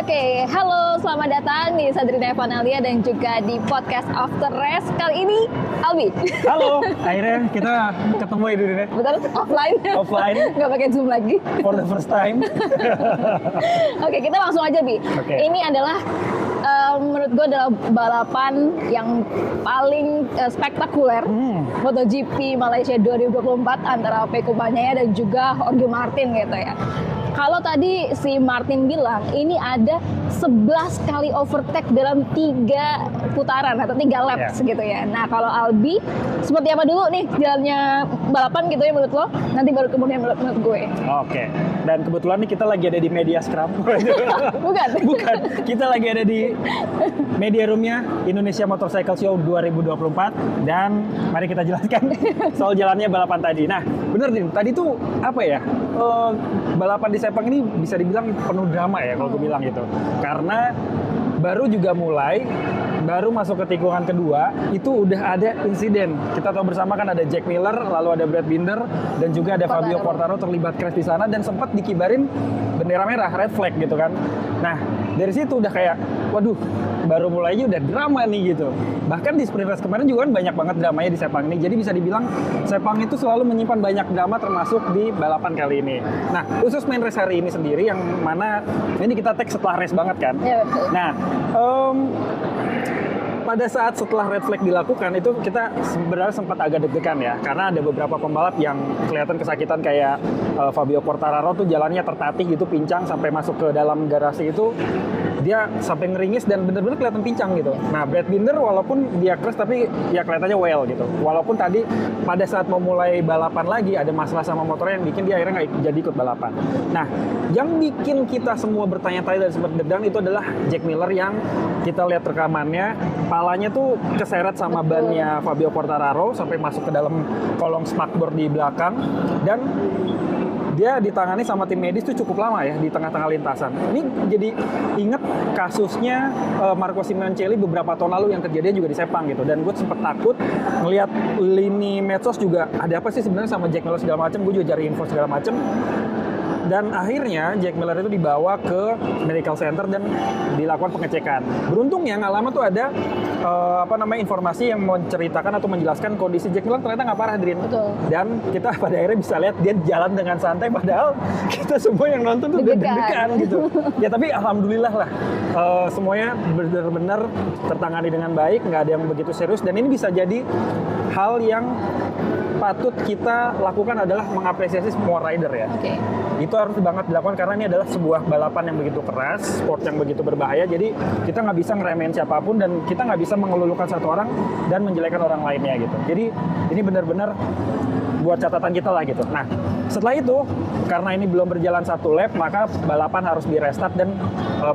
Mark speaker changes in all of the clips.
Speaker 1: Oke, halo, selamat datang di Sadrina Evanalia dan juga di podcast After Race. Kali ini Albi.
Speaker 2: Halo, akhirnya kita ketemu ya Diri.
Speaker 1: Betul, offline.
Speaker 2: Offline.
Speaker 1: Nggak pakai Zoom lagi.
Speaker 2: For the first time.
Speaker 1: Oke, kita langsung aja, Bi.
Speaker 2: Oke.
Speaker 1: Ini adalah menurut gue adalah balapan yang paling spektakuler MotoGP Malaysia 2024 antara Pecco Bagnaia dan juga Jorge Martin gitu ya. Kalau tadi si Martin bilang ini ada 11 kali overtake dalam 3 putaran atau 3 laps gitu ya. Nah kalau Albi seperti apa dulu nih jalannya balapan gitu ya menurut lo? Nanti baru kemudian menurut gue.
Speaker 2: Oke. Dan kebetulan nih kita lagi ada di media scrum.
Speaker 1: Bukan?
Speaker 2: Bukan. Kita lagi ada di media roomnya Indonesia Motorcycle Show 2024 dan mari kita jelaskan soal jalannya balapan tadi. Nah, bener nih. Tadi tuh apa ya? Balapan di Sepang ini bisa dibilang penuh drama ya kalau gue bilang gitu. Karena baru juga mulai, baru masuk ke tikungan kedua, itu udah ada insiden. Kita tahu bersama kan ada Jack Miller, lalu ada Brad Binder, dan juga ada Fabio Quartararo terlibat crash di sana dan sempat dikibarin bendera merah, red flag gitu kan. Nah, dari situ udah kayak, waduh, baru mulainya udah drama nih gitu. Bahkan di sprint race kemarin juga kan banyak banget dramanya di Sepang ini. Jadi bisa dibilang Sepang itu selalu menyimpan banyak drama termasuk di balapan kali ini. Nah, khusus main race hari ini sendiri yang mana ini kita tag setelah race banget kan.
Speaker 1: Ya, betul.
Speaker 2: Nah, pada saat setelah red flag dilakukan itu kita sebenarnya sempat agak deg-degan ya karena ada beberapa pembalap yang kelihatan kesakitan kayak Fabio Quartararo tuh jalannya tertatih gitu, pincang sampai masuk ke dalam garasi itu dia sampai ngeringis dan bener-bener kelihatan pincang gitu. Nah, Brad Binder walaupun dia crash tapi ya kelihatannya well gitu. Walaupun tadi pada saat mau mulai balapan lagi ada masalah sama motornya yang bikin dia akhirnya nggak jadi ikut balapan. Nah, yang bikin kita semua bertanya-tanya dan sempat deg-degan itu adalah Jack Miller yang kita lihat rekamannya, palanya tuh keseret sama bannya Fabio Quartararo sampai masuk ke dalam kolong spakbor di belakang dan dia ditangani sama tim medis tuh cukup lama ya di tengah-tengah lintasan. Ini jadi inget kasusnya Marco Simoncelli beberapa tahun lalu yang kejadian juga di Sepang gitu. Dan gue sempet takut ngelihat lini medsos juga ada apa sih sebenarnya sama Jack Miller segala macam. Gue juga cari info segala macam. Dan akhirnya Jack Miller itu dibawa ke medical center dan dilakukan pengecekan. Beruntungnya nggak lama tuh ada informasi yang menceritakan atau menjelaskan kondisi Jack Miller ternyata nggak parah, Drin.
Speaker 1: Betul.
Speaker 2: Dan kita pada akhirnya bisa lihat dia jalan dengan santai padahal kita semua yang nonton tuh deg-degan gitu. Ya tapi alhamdulillah lah semuanya benar-benar tertangani dengan baik, nggak ada yang begitu serius dan ini bisa jadi hal yang patut kita lakukan adalah mengapresiasi semua rider ya.
Speaker 1: Oke.
Speaker 2: Itu harus banget dilakukan karena ini adalah sebuah balapan yang begitu keras, sport yang begitu berbahaya. Jadi kita nggak bisa ngeremehin siapapun dan kita nggak bisa mengelulukan satu orang dan menjelekan orang lainnya gitu. Jadi ini benar-benar buat catatan kita lah gitu. Nah, setelah itu karena ini belum berjalan satu lap, maka balapan harus di restart dan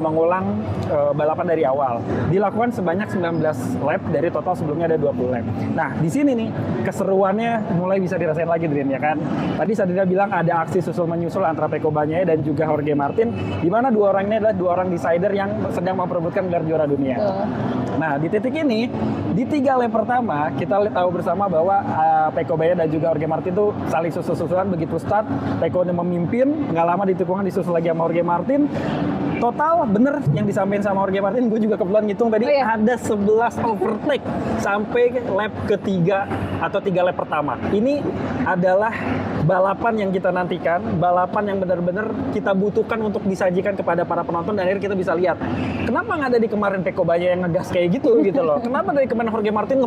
Speaker 2: mengulang balapan dari awal. Dilakukan sebanyak 19 lap dari total sebelumnya ada 20 lap. Nah, di sini nih keseruannya mulai bisa dirasain lagi, Drin, ya kan? Tadi Sadrina bilang ada aksi susul menyusul antara Pecco Bagnaia dan juga Jorge Martin, di mana dua orang ini adalah dua orang decider yang sedang memperebutkan gelar juara dunia. Nah, di titik ini, di 3 lap pertama, kita tahu bersama bahwa Pecco Bagnaia dan juga Jorge Martin itu saling susul-susulan. Begitu start, Pecco udah memimpin, nggak lama di tikungan disusul lagi sama Jorge Martin. Total bener yang disampaikan sama Jorge Martin, gue juga kebetulan ngitung tadi ada 11 overtake sampai lap ketiga atau 3 lap pertama. Ini adalah balapan yang kita nantikan, balapan yang benar-benar kita butuhkan untuk disajikan kepada para penonton dan akhirnya kita bisa lihat kenapa nggak ada di kemarin Pecco Bagnaia yang ngegas kayak gitu loh. Kenapa dari kemarin Jorge Martin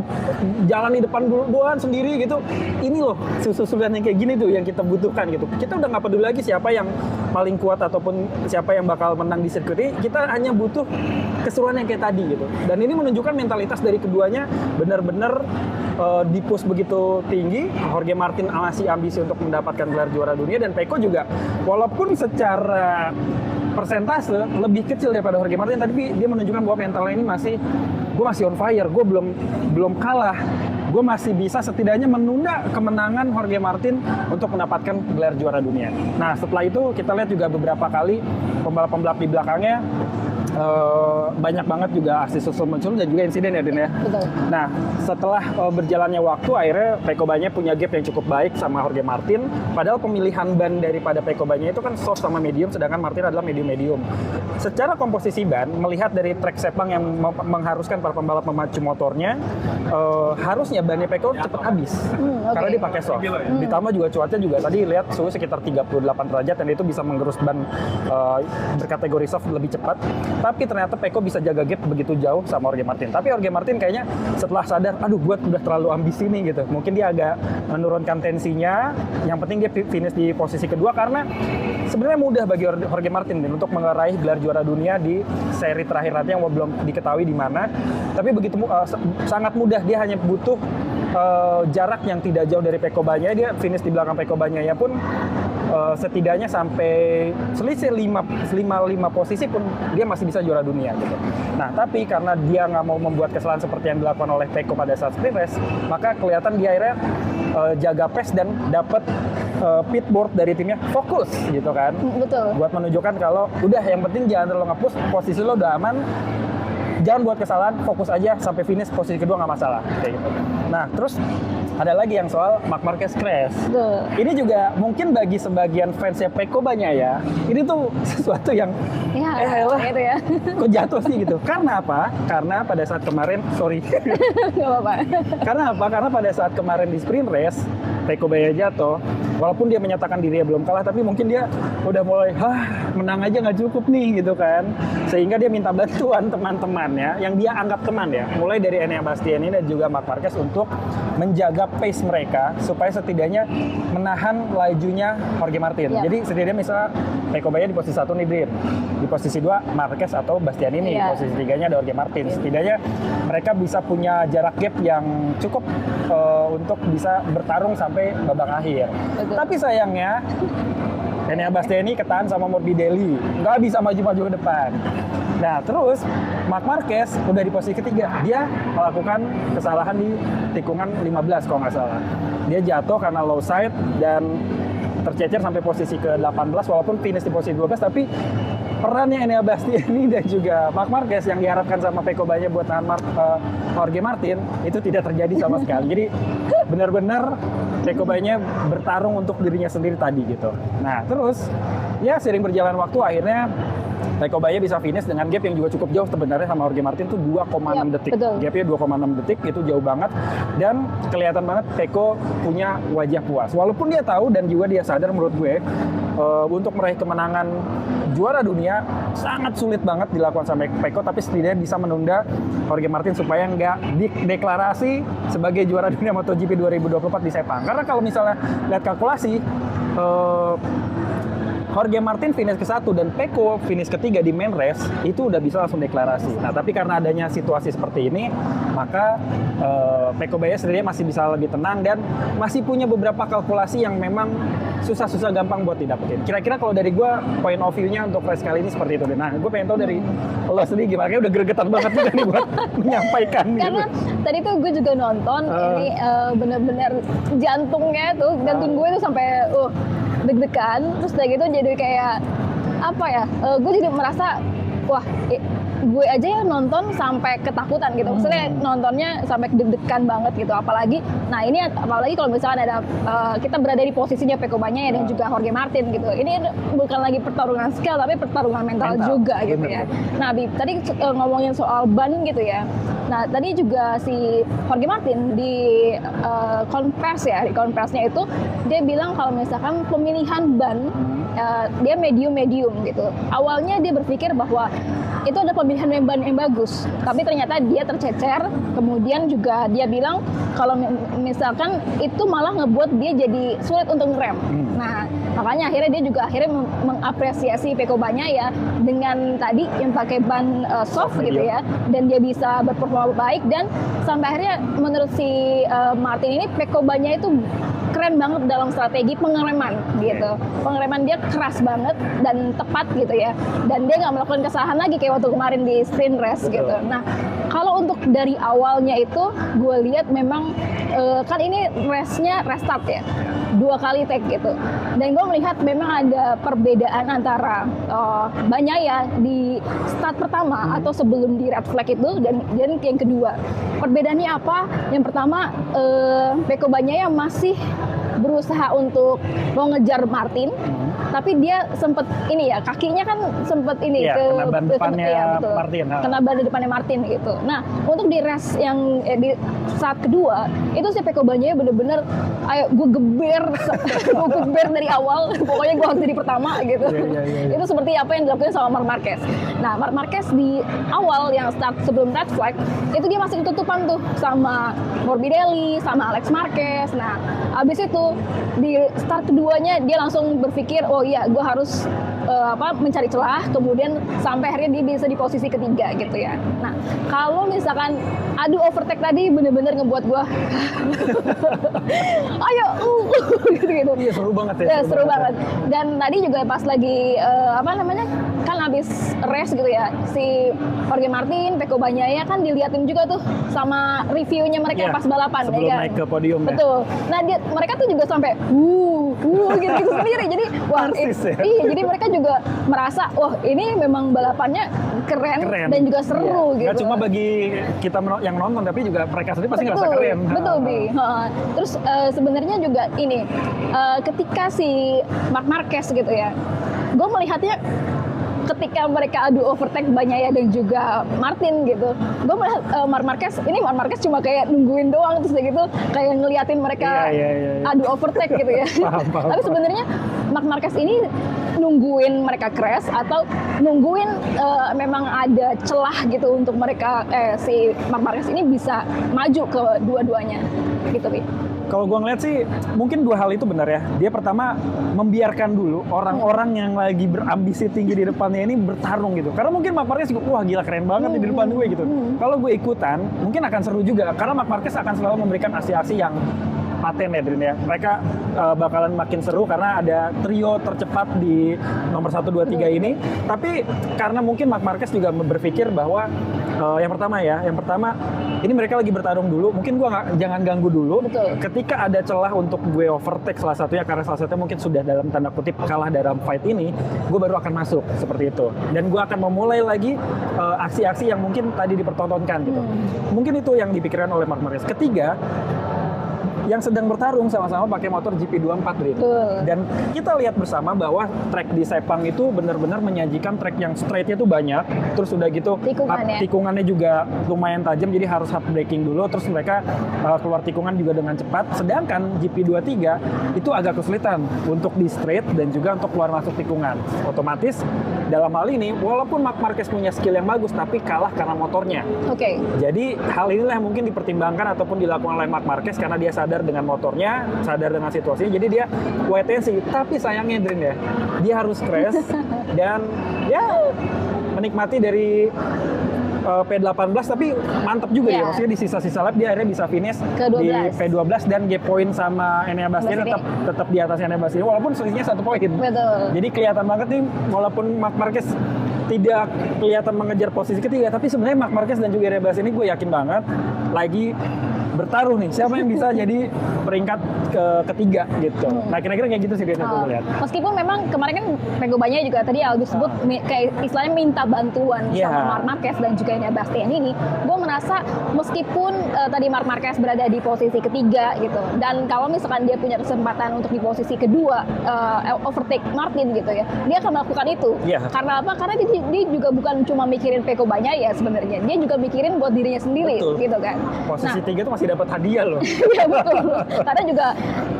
Speaker 2: jalan di depan duluan sendiri gitu. Ini loh susulan yang kayak gini tuh yang kita butuhkan gitu. Kita udah nggak peduli lagi siapa yang paling kuat ataupun siapa yang bakal menang di sirkuit ini, kita hanya butuh keseruan yang kayak tadi gitu. Dan ini menunjukkan mentalitas dari keduanya benar-benar di-push begitu tinggi. Jorge Martin masih ambisi untuk mendapatkan gelar juara dunia dan Pecco juga walaupun secara persentase lebih kecil daripada Jorge Martin, tapi dia menunjukkan bahwa mentalnya ini gue masih on fire, gue belum kalah. Gue masih bisa setidaknya menunda kemenangan Jorge Martin untuk mendapatkan gelar juara dunia. Nah, setelah itu kita lihat juga beberapa kali pembalap-pembalap di belakangnya banyak banget juga aksi susul muncul dan juga insiden ya, Din ya.
Speaker 1: Betul.
Speaker 2: Nah, setelah berjalannya waktu, akhirnya Pecco Bagnaia punya gap yang cukup baik sama Jorge Martin. Padahal pemilihan ban daripada Pecco Bagnaia itu kan soft sama medium, sedangkan Martin adalah medium-medium. secara komposisi ban, melihat dari trek Sepang yang mengharuskan para pembalap memacu motornya, harusnya bannya Pecco cepat habis. Karena dia pakai soft. Ditambah juga cuaca juga tadi lihat suhu sekitar 38 derajat dan itu bisa menggerus ban berkategori soft lebih cepat. Tapi ternyata Pecco bisa jaga gap begitu jauh sama Jorge Martin. Tapi Jorge Martin kayaknya setelah sadar, aduh gue udah terlalu ambisi nih gitu. Mungkin dia agak menurunkan tensinya. Yang penting dia finish di posisi kedua karena sebenarnya mudah bagi Jorge Martin untuk meraih gelar juara dunia di seri terakhir nanti yang belum diketahui di mana. Tapi begitu sangat mudah, dia hanya butuh jarak yang tidak jauh dari Pecco Bagnaia. Dia finish di belakang Pecco Bagnaia pun setidaknya sampai selisih 5 posisi pun dia masih bisa juara dunia gitu. Nah, tapi karena dia nggak mau membuat kesalahan seperti yang dilakukan oleh Pecco pada saat sprint race, maka kelihatan dia akhirnya jaga pace dan dapat pitboard dari timnya fokus gitu kan.
Speaker 1: Betul.
Speaker 2: Buat menunjukkan kalau udah yang penting jangan terlalu nge-push, posisi lo udah aman. Jangan buat kesalahan, fokus aja sampai finish posisi kedua nggak masalah kayak gitu. Nah, terus ada lagi yang soal Marc Marquez crash. Ini juga mungkin bagi sebagian fansnya Pecco Bagnaia, ini tuh sesuatu yang
Speaker 1: gitu ya.
Speaker 2: Kok jatuh sih gitu. Karena apa? Karena pada saat kemarin,
Speaker 1: Nggak apa-apa.
Speaker 2: Karena apa? Karena pada saat kemarin di sprint race, Pecco Bagnaia jatuh. Walaupun dia menyatakan dirinya belum kalah, tapi mungkin dia udah mulai, menang aja nggak cukup nih gitu kan. Sehingga dia minta bantuan teman-temannya, yang dia anggap teman ya. Mulai dari Enea Bastianini dan juga Marc Marquez untuk menjaga pace mereka, supaya setidaknya menahan lajunya Jorge Martin. Jadi setidaknya misalnya Pecco Bagnaia di posisi 1 nih Brin. Di posisi 2 Marquez atau Bastianini. Di posisi 3-nya ada Jorge Martin. Setidaknya mereka bisa punya jarak gap yang cukup untuk bisa bertarung sampai babak akhir. Tapi sayangnya Enea Bastianini ketahan sama Morbidelli, nggak bisa maju-maju ke depan. Nah terus Marc Marquez udah di posisi ketiga, dia melakukan kesalahan di tikungan 15 kalau nggak salah. Dia jatuh karena low side dan tercecer sampai posisi ke-18 walaupun finish di posisi 12, tapi perannya Enea Bastianini dan juga Marc Marquez yang diharapkan sama Pecco Bagnaia buat nahan Jorge Martin itu tidak terjadi sama sekali. Jadi benar-benar Pecco Bagnaia bertarung untuk dirinya sendiri tadi gitu. Nah terus ya sering berjalan waktu akhirnya Pecco Bagnaia bisa finish dengan gap yang juga cukup jauh sebenarnya sama Jorge Martin tuh 2,6 detik. Gapnya 2,6 detik itu jauh banget dan kelihatan banget Pecco punya wajah puas. Walaupun dia tahu dan juga dia sadar menurut gue untuk meraih kemenangan juara dunia sangat sulit banget dilakukan sama Pecco, tapi setidaknya bisa menunda Jorge Martin supaya nggak dideklarasi sebagai juara dunia MotoGP 2024 di Sepang. Karena kalau misalnya lihat kalkulasi Jorge Martin finish ke-1 dan Pecco finish ke-3 di main race itu udah bisa langsung deklarasi. Nah tapi karena adanya situasi seperti ini, maka Pecco Bagnaia sendiri masih bisa lebih tenang dan masih punya beberapa kalkulasi yang memang susah-susah gampang buat didapetin. Kira-kira kalau dari gue point of view-nya untuk race kali ini seperti itu deh. Nah gue pengen tahu dari lo sendiri gimana, kayaknya udah gregetan banget juga nih buat menyampaikan.
Speaker 1: Karena tadi tuh gue juga nonton, ini bener-bener jantung gue tuh sampai deg-degan, terus kayak gitu jadi kayak apa ya, gue jadi merasa wah gue aja ya nonton sampai ketakutan gitu, maksudnya nontonnya sampai deg-degan banget gitu, apalagi kalau misalkan ada kita berada di posisinya Pecco Bagnaia dan juga Jorge Martin gitu, ini bukan lagi pertarungan skill tapi pertarungan mental juga gitu ya. Nah Bib, tadi ngomongin soal ban gitu ya, nah tadi juga si Jorge Martin di konversinya itu dia bilang kalau misalkan pemilihan ban dia medium gitu. Awalnya dia berpikir bahwa itu ada pemilihan ban yang bagus, tapi ternyata dia tercecer. Kemudian juga dia bilang kalau misalkan itu malah ngebuat dia jadi sulit untuk ngerem. Nah makanya dia juga mengapresiasi Pecco Bagnaia dengan tadi yang pakai ban soft gitu ya, dan dia bisa berperforma baik dan sampai akhirnya menurut si Martin ini Pecco Bagnaia itu keren banget dalam strategi pengereman gitu. Pengereman dia keras banget dan tepat gitu ya. Dan dia nggak melakukan kesalahan lagi kayak waktu kemarin di sprint race gitu. Nah, kalau untuk dari awalnya itu gue lihat memang kan ini race-nya restart ya. 2 kali take gitu. Dan gue melihat memang ada perbedaan antara Bagnaia di start pertama atau sebelum di red flag itu dan yang kedua. Perbedaannya apa? Yang pertama Pecco Bagnaia masih berusaha untuk mau ngejar Martin, tapi dia sempet ini ya, kakinya kan sempet ini
Speaker 2: kena ban depannya
Speaker 1: betul.
Speaker 2: Martin.
Speaker 1: Kena ban depannya Martin gitu. Nah, untuk di race yang di saat kedua itu si Pecco Bagnaia bener-bener ayo gue geber dari awal, pokoknya gue harus jadi pertama gitu. Itu seperti apa yang dilakukan sama Marc Marquez. Nah, Marc Marquez di awal yang start sebelum red flag itu dia masih ketutupan tuh sama Morbidelli, sama Alex Marquez. Nah, abis itu di start keduanya dia langsung berpikir, oh iya gue harus mencari celah, kemudian sampai akhirnya dia bisa di posisi ketiga gitu ya. Nah, kalau misalkan adu overtake tadi bener-bener ngebuat gue ayo gitu.
Speaker 2: Iya, seru banget ya.
Speaker 1: Ya, seru banget. Dan tadi juga pas lagi kan habis race gitu ya, si Jorge Martin, Pecco Bagnaia kan diliatin juga tuh sama reviewnya mereka pas balapan
Speaker 2: sebelum
Speaker 1: ya kan.
Speaker 2: Naik ke podium.
Speaker 1: Betul. Nah, mereka tuh juga sampai gitu sendiri. Jadi wah, iya, jadi mereka juga merasa wah ini memang balapannya keren. Dan juga seru gitu.
Speaker 2: Gak cuma bagi kita yang nonton, tapi juga mereka sendiri pasti ngerasa keren.
Speaker 1: Betul, Bi. Terus sebenarnya juga ini ketika si Marc Marquez gitu ya, gue melihatnya ketika mereka adu overtake Bagnaia dan juga Martin gitu, gue melihat Marc Marquez cuma kayak nungguin doang, terus gitu kayak ngeliatin mereka adu overtake gitu ya.
Speaker 2: Paham.
Speaker 1: Tapi sebenarnya Marc Marquez ini nungguin mereka crash atau nungguin memang ada celah gitu untuk mereka si Marc Marquez ini bisa maju ke dua-duanya gitu, Bi.
Speaker 2: Kalau gue ngeliat sih, mungkin dua hal itu benar ya. Dia pertama membiarkan dulu orang-orang yang lagi berambisi tinggi di depannya ini bertarung gitu. Karena mungkin Marc Marquez juga, wah gila keren banget nih di depan gue gitu. Kalau gue ikutan, mungkin akan seru juga. Karena Marc Marquez akan selalu memberikan aksi-aksi yang paten ya, Drin ya. Mereka bakalan makin seru karena ada trio tercepat di nomor 1, 2, 3 ini. Tapi karena mungkin Marc Marquez juga berpikir bahwa yang pertama ini mereka lagi bertarung dulu, mungkin gue jangan ganggu dulu.
Speaker 1: Betul.
Speaker 2: Ketika ada celah untuk gue overtake salah satunya, karena salah satunya mungkin sudah dalam tanda kutip kalah dalam fight ini, gue baru akan masuk seperti itu. Dan gue akan memulai lagi aksi-aksi yang mungkin tadi dipertontonkan gitu. Mungkin itu yang dipikirkan oleh Marc Marquez. Ketiga, yang sedang bertarung sama-sama pakai motor GP24, Drin. Dan kita lihat bersama bahwa track di Sepang itu benar-benar menyajikan track yang straight-nya tuh banyak, terus udah gitu tikungannya juga lumayan tajam, jadi harus hard braking dulu, terus mereka keluar tikungan juga dengan cepat. Sedangkan GP23 itu agak kesulitan untuk di straight dan juga untuk keluar masuk tikungan. Otomatis dalam hal ini, walaupun Marc Marquez punya skill yang bagus, tapi kalah karena motornya. Jadi hal inilah yang mungkin dipertimbangkan ataupun dilakukan oleh Marc Marquez karena dia sadar dengan motornya, sadar dengan situasinya, jadi dia wait and see. Tapi sayangnya, Drin ya, dia harus crash dan ya menikmati dari P18, tapi mantap juga ya, maksudnya di sisa-sisa lap dia akhirnya bisa finish di P12 dan gap point sama Enea Bastian tetap di atas Enea Bastian walaupun selisihnya 1 poin. Jadi kelihatan banget nih, walaupun Marc Marquez tidak kelihatan mengejar posisi ketiga, tapi sebenarnya Marc Marquez dan juga Enea Bastian ini gue yakin banget lagi bertaruh nih, siapa yang bisa jadi peringkat ketiga gitu. Nah, kira-kira kayak gitu sih guys, aku melihat.
Speaker 1: Meskipun memang kemarin kan Pecco Bagnaia juga tadi Aldo sebut kayak istilahnya minta bantuan sama Marc Marquez dan juga Enea Bastian ini, gue merasa meskipun tadi Marc Marquez berada di posisi ketiga gitu, dan kalau misalkan dia punya kesempatan untuk di posisi kedua overtake Martin gitu ya, dia akan melakukan itu. Karena apa? Karena dia juga bukan cuma mikirin Pecco Bagnaia sebenarnya, dia juga mikirin buat dirinya sendiri gitu kan.
Speaker 2: Posisi 3 itu masih dapat hadiah loh.
Speaker 1: Iya betul. Karena juga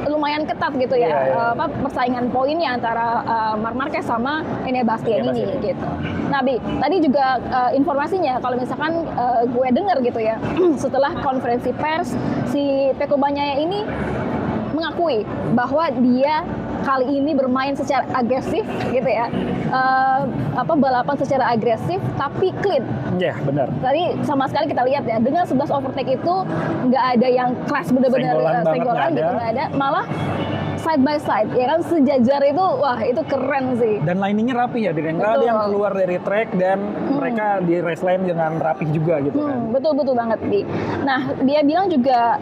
Speaker 1: lumayan ketat gitu ya, persaingan poinnya antara Marc Marquez sama Enea Bastian ini gitu. Nah, Bi, tadi juga informasinya kalau misalkan gue dengar gitu ya, setelah konferensi pers si Pecco Bagnaia ini mengakui bahwa dia kali ini bermain secara agresif gitu ya, balapan secara agresif tapi clean.
Speaker 2: Benar.
Speaker 1: Tadi sama sekali kita lihat ya, dengan 11 overtake itu nggak ada yang crash bener-bener senggolan gitu, nggak ada, malah side by side ya kan, sejajar itu, wah itu keren sih.
Speaker 2: Dan liningnya rapi ya, dengan nggak ada yang keluar dari track dan mereka di race line dengan rapi juga gitu kan. Betul
Speaker 1: banget, Bi. Nah, dia bilang juga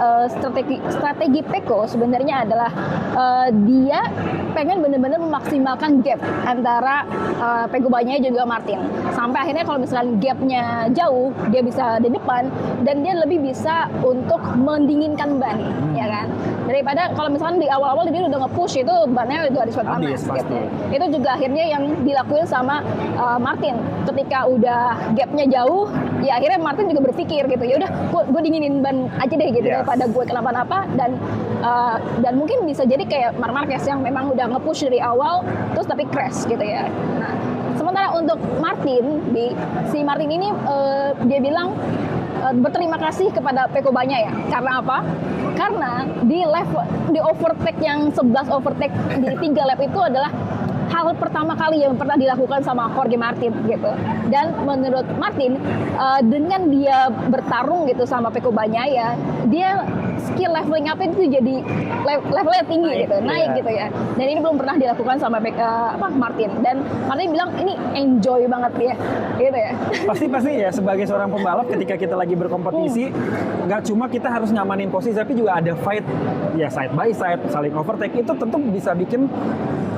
Speaker 1: strategi Pecco sebenarnya adalah dia pengen benar-benar memaksimalkan gap antara Pecco Bagnaia juga Martin. Sampai akhirnya kalau misalkan gapnya jauh, dia bisa di depan dan dia lebih bisa untuk mendinginkan ban, ya kan. daripada kalau misalkan di awal-awal dia udah nge-push itu bannya udah habis panas
Speaker 2: pasti.
Speaker 1: gitu. Itu juga akhirnya yang dilakuin sama Martin ketika udah gapnya jauh, ya akhirnya Martin juga berpikir gitu, ya udah gue dinginin ban aja deh gitu daripada gue kenapa-napa, dan mungkin bisa jadi kayak Marc Marquez yang memang udah nge-push dari awal terus tapi crash gitu ya. Nah, sementara untuk Martin, si Martin ini dia bilang berterima kasih kepada Pecco Bagnaia ya. Karena apa? Karena di overtake yang 11 overtake di 3 lap itu adalah hal pertama kali yang pernah dilakukan sama Jorge Martin gitu. Dan menurut Martin, dengan dia bertarung gitu sama Pecco Bagnaia, dia skill leveling up itu jadi levelnya tinggi naik gitu ya. Dan ini belum pernah dilakukan sama Martin. Dan Martin bilang ini enjoy banget dia, gitu ya.
Speaker 2: Pasti ya, sebagai seorang pembalap ketika kita lagi berkompetisi, nggak cuma kita harus nyamanin posisi, tapi juga ada fight ya, side by side, saling overtake, itu tentu bisa bikin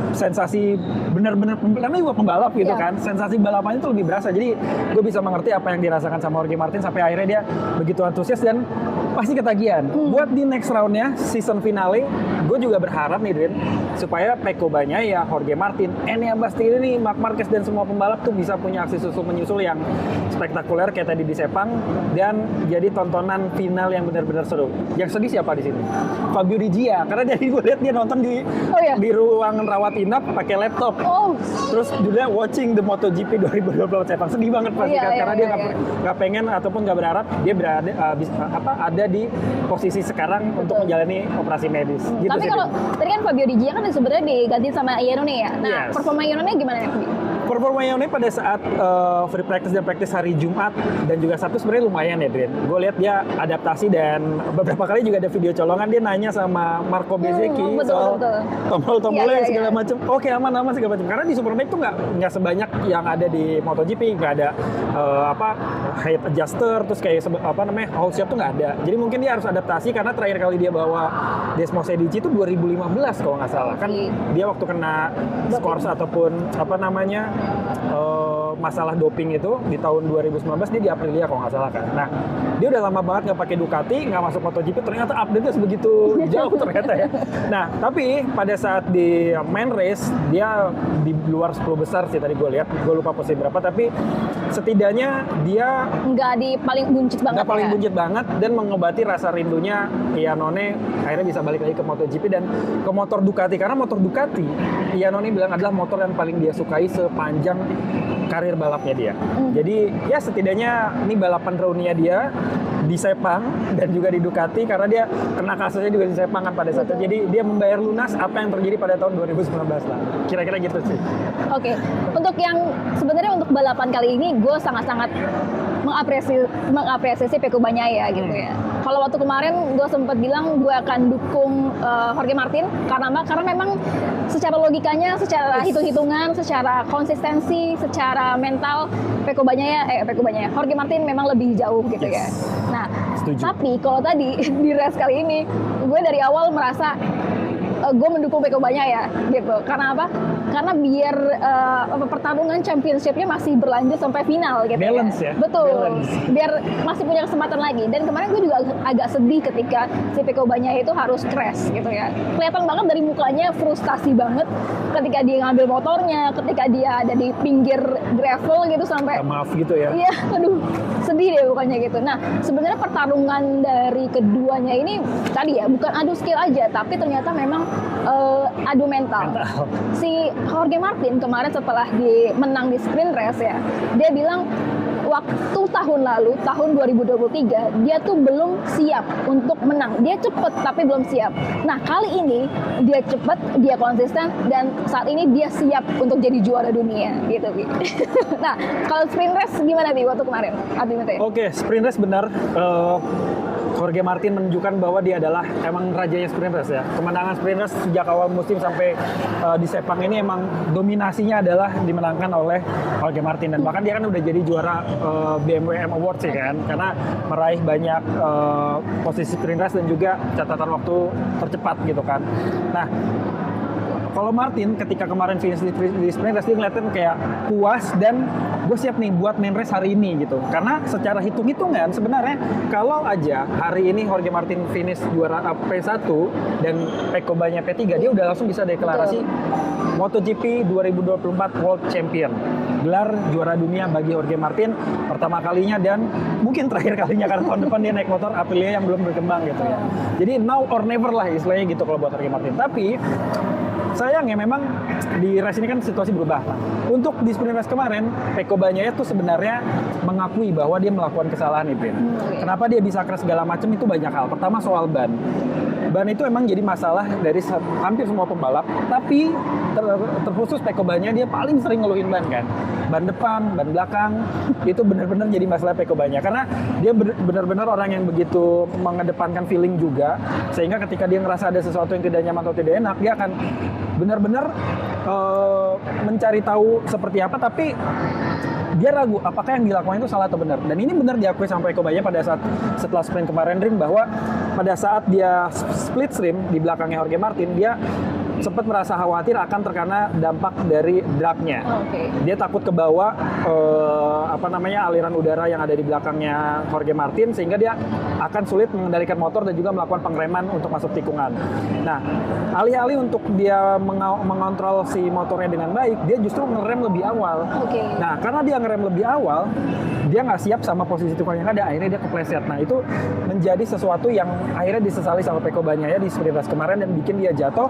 Speaker 2: sensasi benar-benar, karena juga pembalap gitu kan, sensasi balapannya itu lebih berasa. Jadi gue bisa mengerti apa yang dirasakan sama Jorge Martin sampai akhirnya dia begitu antusias dan pasti ketagihan. Buat di next roundnya, season finale, gue juga berharap nih Dwin, supaya Pecco Bagnaia, Jorge Martin, Enea Bastianini, Marc Marquez dan semua pembalap tuh bisa punya aksi susul menyusul yang spektakuler kayak tadi di Sepang, dan jadi tontonan final yang benar-benar seru. Yang sedih siapa di sini? Fabio Di Gia, karena dari gue lihat dia nonton di ruangan rawat inap pakai laptop. Terus juga watching the MotoGP 2020 Sepang, sedih banget pasti karena dia nggak pengen ataupun nggak berharap dia berada ada di posisi sekarang untuk menjalani operasi medis. Gitu.
Speaker 1: Tapi kalau tadi kan Fabio Di Gia kan sebenarnya diganti sama Iannone ya. Nah, performa Iannone gimana ya?
Speaker 2: Performa Iannone pada saat free practice dan practice hari Jumat dan juga Sabtu sebenarnya lumayan ya, Drin. Gue lihat dia adaptasi dan beberapa kali juga ada video colongan dia nanya sama Marco Bezzecchi soal tombol-tombolnya segala macam. Oke, aman segala macam. Karena di Superbike tuh nggak sebanyak yang ada di MotoGP, nggak ada height adjuster, terus kayak hold shot tuh nggak ada. Jadi mungkin dia harus adaptasi karena terakhir kali dia bawa Desmos Edici itu 2015 kalau nggak salah. Kan dia waktu kena scores ataupun masalah doping itu di tahun 2019, dia di Aprilia kalau nggak salah kan. Nah, dia udah lama banget nggak pakai Ducati, nggak masuk MotoGP, ternyata update-nya sebegitu jauh ternyata ya. Nah, tapi pada saat di main race dia di luar 10 besar sih tadi gue lihat, gue lupa posisi berapa, tapi setidaknya dia
Speaker 1: nggak di paling buncit banget.
Speaker 2: Nggak paling buncit banget dan mengobati rasa rindunya Iannone akhirnya bisa balik lagi ke MotoGP dan ke motor Ducati, karena motor Ducati Iannone bilang adalah motor yang paling dia sukai sepanjang karir balapnya dia. Jadi ya setidaknya ini balapan reuninya dia di Sepang dan juga di Ducati, karena dia kena kasusnya juga di Sepang kan pada saat itu. Jadi dia membayar lunas apa yang terjadi pada tahun 2019 lah. Kira-kira gitu sih.
Speaker 1: Oke. Untuk yang sebenarnya untuk balapan kali ini gue sangat-sangat mengapresiasi Pecco Bagnaia gitu ya. Kalau waktu kemarin gue sempat bilang gue akan dukung Jorge Martin karena memang secara logikanya, secara hitung-hitungan, secara konsistensi, secara mental Pecco Bagnaia, Jorge Martin memang lebih jauh gitu ya. Nah, tapi kalau tadi di race kali ini gue dari awal merasa gue mendukung Pecco Bagnaia gitu. Karena apa? Karena biar pertarungan championship-nya masih berlanjut sampai final gitu.
Speaker 2: Balance ya.
Speaker 1: Betul.
Speaker 2: Balance.
Speaker 1: Biar masih punya kesempatan lagi. Dan kemarin gue juga agak sedih ketika si Pecco Bagnaia itu harus crash gitu ya. Kelihatan banget dari mukanya frustasi banget ketika dia ngambil motornya, ketika dia ada di pinggir gravel gitu sampai
Speaker 2: maaf gitu ya.
Speaker 1: Iya, aduh, sedih deh mukanya gitu. Nah, sebenarnya pertarungan dari keduanya ini tadi ya bukan adu skill aja, tapi ternyata memang adu mental. Si Jorge Martin kemarin setelah menang di sprint race ya, dia bilang waktu tahun lalu, tahun 2023, dia tuh belum siap untuk menang. Dia cepet tapi belum siap. Nah, kali ini dia cepet, dia konsisten, dan saat ini dia siap untuk jadi juara dunia gitu, Bi. Nah, kalau sprint race gimana, Bi, waktu kemarin?
Speaker 2: Oke, sprint race benar. Jorge Martin menunjukkan bahwa dia adalah emang rajanya sprint race ya. Kemenangan sprint race sejak awal musim sampai di Sepang ini emang dominasinya adalah dimenangkan oleh Jorge Martin, dan bahkan dia kan udah jadi juara BMW M Awards ya kan, karena meraih banyak posisi sprint race dan juga catatan waktu tercepat gitu kan. Nah, Kalau Martin ketika kemarin finish di sprint race dia ngeliatin kayak puas dan gue siap nih buat main race hari ini gitu. Karena secara hitung-hitungan sebenarnya kalau aja hari ini Jorge Martin finish juara P1 dan Pecco Bagnaia P3, dia udah langsung bisa deklarasi MotoGP 2024 World Champion. Gelar juara dunia bagi Jorge Martin pertama kalinya dan mungkin terakhir kalinya karena tahun depan dia naik motor Aprilia yang belum berkembang gitu ya. Jadi now or never lah istilahnya gitu kalau buat Jorge Martin. Tapi sayangnya memang di race ini kan situasi berubah. Untuk di sprint race kemarin, Pecco Bagnaia tuh sebenarnya mengakui bahwa dia melakukan kesalahan nih, Pin. Kenapa dia bisa crash segala macam itu banyak hal. Pertama soal ban. Ban itu emang jadi masalah dari hampir semua pembalap, tapi terkhusus Pecco Bagnaia dia paling sering ngeluhin ban kan. Ban depan, ban belakang, itu benar-benar jadi masalah Pecco Bagnaia karena dia benar-benar orang yang begitu mengedepankan feeling juga, sehingga ketika dia ngerasa ada sesuatu yang tidak nyaman atau tidak enak, dia akan benar-benar mencari tahu seperti apa, tapi dia ragu apakah yang dilakukan itu salah atau benar. Dan ini benar diakui sampai Pecco Bagnaia pada saat setelah sprint kemarin, Rin, bahwa pada saat dia split stream di belakangnya Jorge Martin, dia sempat merasa khawatir akan terkena dampak dari dragnya. Dia takut ke bawah aliran udara yang ada di belakangnya Jorge Martin, sehingga dia akan sulit mengendalikan motor dan juga melakukan pengereman untuk masuk tikungan. Nah, alih-alih untuk dia mengontrol si motornya dengan baik, dia justru ngerem lebih awal. Nah, karena dia ngerem lebih awal, dia nggak siap sama posisi tikungan yang ada, akhirnya dia kepleset. Nah, itu menjadi sesuatu yang akhirnya disesali sama Pecco Bagnaia di sprint race kemarin dan bikin dia jatuh.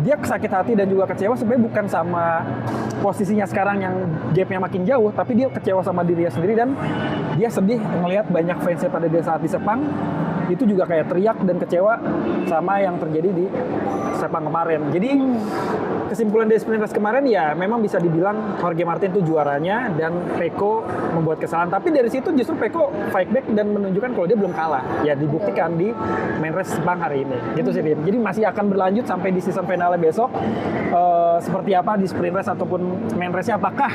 Speaker 2: Dia sakit hati dan juga kecewa sebenarnya bukan sama posisinya sekarang yang gapnya makin jauh, tapi dia kecewa sama dirinya sendiri dan dia sedih melihat banyak fansnya pada dia saat di Sepang itu juga kayak teriak dan kecewa sama yang terjadi di Sepang kemarin. Jadi kesimpulan dari sprint race kemarin ya memang bisa dibilang Jorge Martin itu juaranya dan Pecco membuat kesalahan, tapi dari situ justru Pecco fight back dan menunjukkan kalau dia belum kalah. Ya dibuktikan di main race Sepang hari ini. Gitu sih, Dim. Jadi masih akan berlanjut sampai di season finale besok. Seperti apa di sprint race ataupun main race-nya, apakah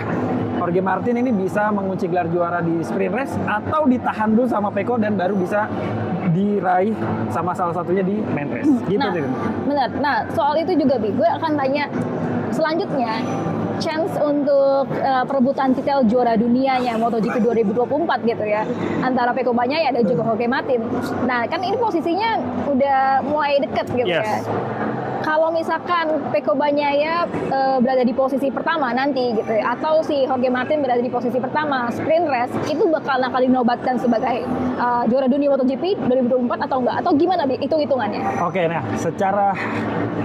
Speaker 2: Jorge Martin ini bisa mengunci gelar juara di sprint race atau ditahan dulu sama Pecco dan baru bisa diraih sama salah satunya di main race. Gitu,
Speaker 1: nah,
Speaker 2: Dim.
Speaker 1: Benar. Nah, soal itu juga, Bi, gue akan tanya selanjutnya chance untuk perebutan titel juara dunianya MotoGP 2024 gitu ya antara Pecco Bagnaia dan juga Jorge Martin. Nah, kan ini posisinya udah mulai deket gitu ya. Kalau misalkan Pecco Bagnaia berada di posisi pertama nanti gitu ya, atau si Jorge Martin berada di posisi pertama sprint race, itu bakal dinobatkan sebagai juara dunia MotoGP 2024 atau enggak? Atau gimana hitung-hitungannya?
Speaker 2: Oke, nah secara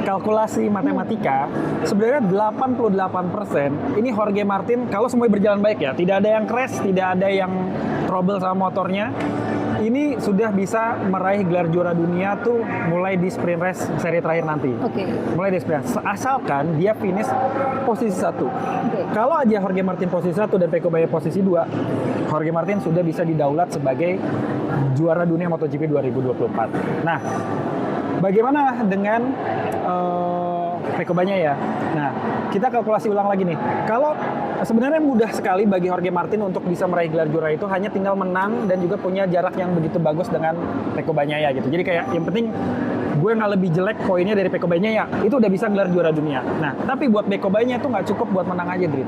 Speaker 2: kalkulasi matematika sebenarnya 88% ini Jorge Martin kalau semuanya berjalan baik ya, tidak ada yang crash, tidak ada yang trouble sama motornya, ini sudah bisa meraih gelar juara dunia tuh mulai di sprint race seri terakhir nanti. Mulai di sprint race. Asalkan dia finish posisi 1. Kalau aja Jorge Martin posisi 1 dan Pecco Bagnaia posisi 2, Jorge Martin sudah bisa didaulat sebagai juara dunia MotoGP 2024. Nah, bagaimana dengan Pecco Bagnaia? Nah, kita kalkulasi ulang lagi nih. Kalau sebenarnya mudah sekali bagi Jorge Martin untuk bisa meraih gelar juara itu, hanya tinggal menang dan juga punya jarak yang begitu bagus dengan Pecco Bagnaia gitu. Jadi kayak yang penting gue nggak lebih jelek poinnya dari Pecco Bagnaia, itu udah bisa gelar juara dunia. Nah, tapi buat Pecco Bagnaia itu nggak cukup buat menang aja, Drin.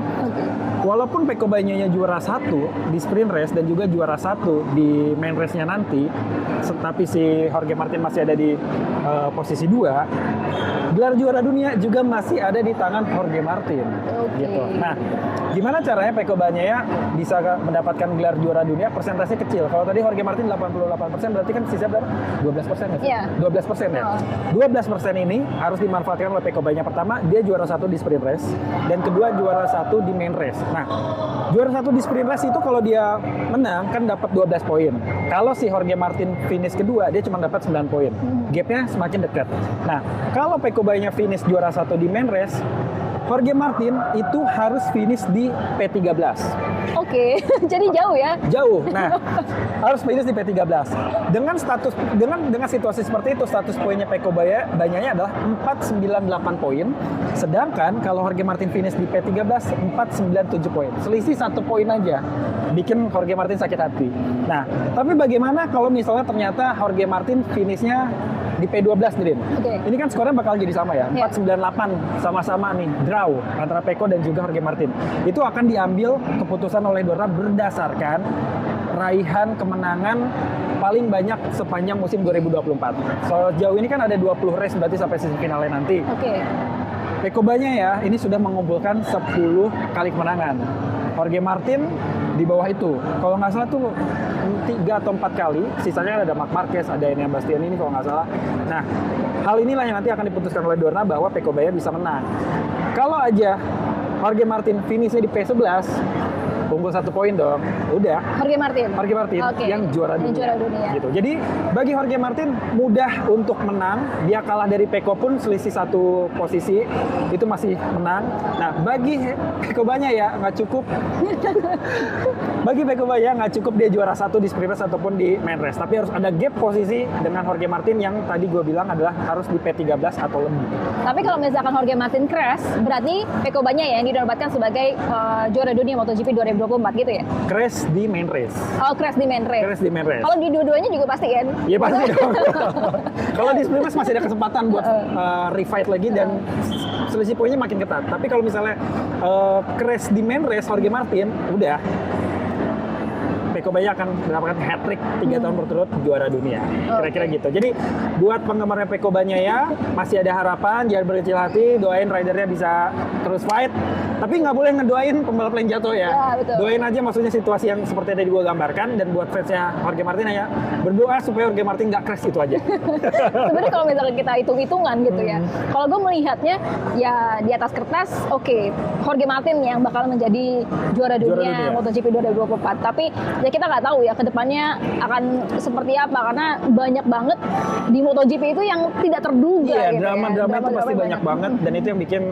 Speaker 2: Walaupun Pecco Bagnaia juara 1 di sprint race dan juga juara 1 di main race-nya nanti, tapi si Jorge Martin masih ada di posisi 2, gelar juara dunia juga masih ada di tangan Jorge Martin. Gitu. Nah, gimana caranya Pecco Bagnaia bisa mendapatkan gelar juara dunia? Persentasenya kecil. Kalau tadi Jorge Martin 88%, berarti kan sisa berapa? 12% ya? 12% ya? 12% ini harus dimanfaatkan oleh Pecco Bagnaia. Pertama, dia juara 1 di sprint race, dan kedua juara 1 di main race. Nah, juara 1 di sprint race itu kalau dia menang kan dapat 12 poin. Kalau si Jorge Martin finish kedua, dia cuma dapat 9 poin. Gapnya semakin dekat. Nah, kalau Pecco Bagnaia finish juara 1 di main race, Jorge Martin itu harus finish di P13.
Speaker 1: Oke, jadi jauh ya?
Speaker 2: Jauh. Nah, harus finish di P13. Dengan situasi seperti itu, status poinnya Pecco Bagnaia adalah 498 poin. Sedangkan kalau Jorge Martin finish di P13, 497 poin. Selisih 1 poin aja. Bikin Jorge Martin sakit hati. Nah, tapi bagaimana kalau misalnya ternyata Jorge Martin finishnya di P12 nih, Din.
Speaker 1: Oke.
Speaker 2: Ini kan skornya bakal jadi sama ya,
Speaker 1: Iya.
Speaker 2: 498 sama-sama nih, draw antara Pecco dan juga Jorge Martin. Itu akan diambil keputusan oleh Dorna berdasarkan raihan kemenangan paling banyak sepanjang musim 2024. So, jauh ini kan ada 20 race berarti sampai sesi finalnya nanti.
Speaker 1: Oke.
Speaker 2: Pecco Bagnaia ini sudah mengumpulkan 10 kali kemenangan. Jorge Martin di bawah itu. Kalau nggak salah tuh 3 atau 4 kali. Sisanya ada Marc Marquez, ada Enea Bastianini kalau nggak salah. Nah, hal inilah yang nanti akan diputuskan oleh Dorna bahwa Pecco Bagnaia bisa menang. Kalau aja Jorge Martin finishnya di P11, unggul 1 poin dong. Udah.
Speaker 1: Jorge Martin.
Speaker 2: Jorge Martin
Speaker 1: Oke.
Speaker 2: yang juara
Speaker 1: Yang
Speaker 2: dunia.
Speaker 1: juara dunia.
Speaker 2: Gitu. Jadi bagi Jorge Martin mudah untuk menang. Dia kalah dari Pecco pun selisih 1 posisi itu masih menang. Nah bagi Pecco Bagnaia nggak cukup. Bagi Pecco Bagnaia nggak cukup dia juara 1 di sprint race ataupun di main race. Tapi harus ada gap posisi dengan Jorge Martin yang tadi gue bilang adalah harus di P13 atau lebih.
Speaker 1: Tapi kalau misalkan Jorge Martin crash, berarti Pecco Bagnaia yang dinobatkan sebagai juara dunia MotoGP 2024 gitu ya?
Speaker 2: Crash di main race.
Speaker 1: Oh, crash di main race.
Speaker 2: Crash di main race.
Speaker 1: Kalau di dua-duanya juga pasti kan?
Speaker 2: Iya pasti dong. Kalau di sprint race masih ada kesempatan buat refight lagi dan selisih poinnya makin ketat. Tapi kalau misalnya crash di main race Jorge Martin, udah Pecco Bagnaia akan mendapatkan hat-trick 3 tahun berturut juara dunia. Kira-kira gitu. Jadi buat penggemarnya Pecco Bagnaia masih ada harapan, jangan berkecil hati, doain ridernya bisa terus fight. Tapi nggak boleh ngedoain pembalap lain jatuh ya.
Speaker 1: Ya, betul.
Speaker 2: Doain aja maksudnya situasi yang seperti tadi gue gambarkan, dan buat fansnya Jorge Martin ya berdoa supaya Jorge Martin nggak crash itu aja.
Speaker 1: Sebenarnya kalau misalkan kita hitung-hitungan gitu ya, kalau gue melihatnya ya di atas kertas, oke, Jorge Martin yang bakal menjadi juara dunia MotoGP 2024. Tapi ya kita nggak tahu ya kedepannya akan seperti apa, karena banyak banget di MotoGP itu yang tidak terduga.
Speaker 2: Iya,
Speaker 1: gitu
Speaker 2: drama-drama
Speaker 1: ya.
Speaker 2: itu pasti banyak banget, dan itu yang bikin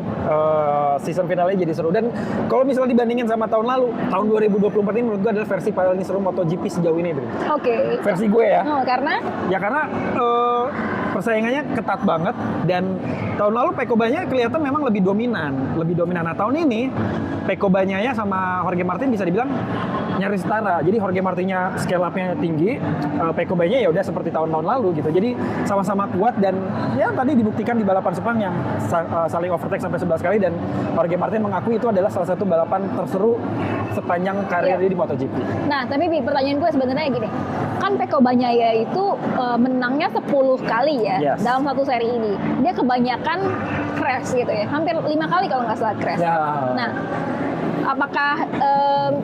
Speaker 2: season finalnya jadi seru. Dan kalau misalnya dibandingin sama tahun lalu, tahun 2024 ini menurut gue adalah versi paling seru MotoGP sejauh ini, Bro.
Speaker 1: Oke.
Speaker 2: Versi gue ya.
Speaker 1: Oh, karena
Speaker 2: Ya karena persaingannya ketat banget, dan tahun lalu Pecco Bagnaia kelihatan memang lebih dominan. Nah tahun ini Pecco Bagnaia sama Jorge Martin bisa dibilang nyaris setara. Jadi Jorge Martinnya scale up-nya tinggi, Pecco Bagnaia ya udah seperti tahun-tahun lalu gitu. Jadi sama-sama kuat, dan ya tadi dibuktikan di balapan Sepang yang saling overtake sampai 11 kali, dan Jorge Martin mengakui itu adalah salah satu balapan terseru sepanjang karir dia di MotoGP.
Speaker 1: Nah, tapi Bi, pertanyaan gue sebenarnya gini. Kan Pecco Bagnaia itu menangnya 10 kali ya dalam satu seri ini. Dia kebanyakan crash gitu ya. Hampir 5 kali kalau nggak salah crash.
Speaker 2: Ya.
Speaker 1: Nah, apakah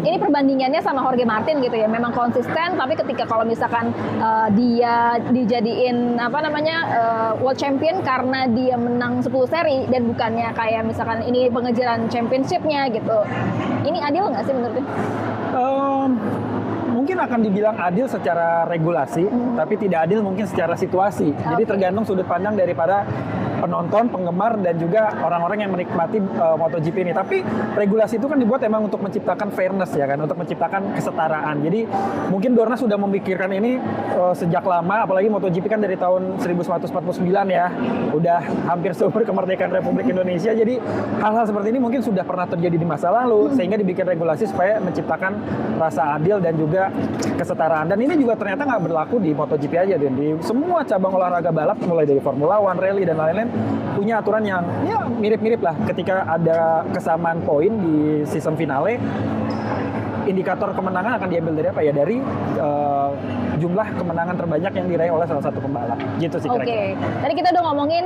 Speaker 1: ini perbandingannya sama Jorge Martin gitu ya? Memang konsisten, tapi ketika kalau misalkan dia dijadiin world champion karena dia menang 10 seri dan bukannya kayak misalkan ini pengejaran championship-nya gitu. Ini adil nggak sih menurut lu?
Speaker 2: Mungkin akan dibilang adil secara regulasi, tapi tidak adil mungkin secara situasi. Jadi tergantung sudut pandang daripada penonton, penggemar, dan juga orang-orang yang menikmati MotoGP ini. Tapi regulasi itu kan dibuat emang untuk menciptakan fairness ya kan, untuk menciptakan kesetaraan. Jadi mungkin Dorna sudah memikirkan ini sejak lama, apalagi MotoGP kan dari tahun 1949 ya, udah hampir seumur kemerdekaan Republik Indonesia. Jadi hal-hal seperti ini mungkin sudah pernah terjadi di masa lalu, sehingga dibikin regulasi supaya menciptakan rasa adil dan juga kesetaraan. Dan ini juga ternyata nggak berlaku di MotoGP aja, dan di semua cabang olahraga balap, mulai dari Formula One, rally, dan lain-lain, punya aturan yang ya mirip-mirip lah. Ketika ada kesamaan poin di season finale, indikator kemenangan akan diambil dari apa ya? Dari jumlah kemenangan terbanyak yang diraih oleh salah satu pembalap. Gitu sih kira-kira.
Speaker 1: Tadi kita udah ngomongin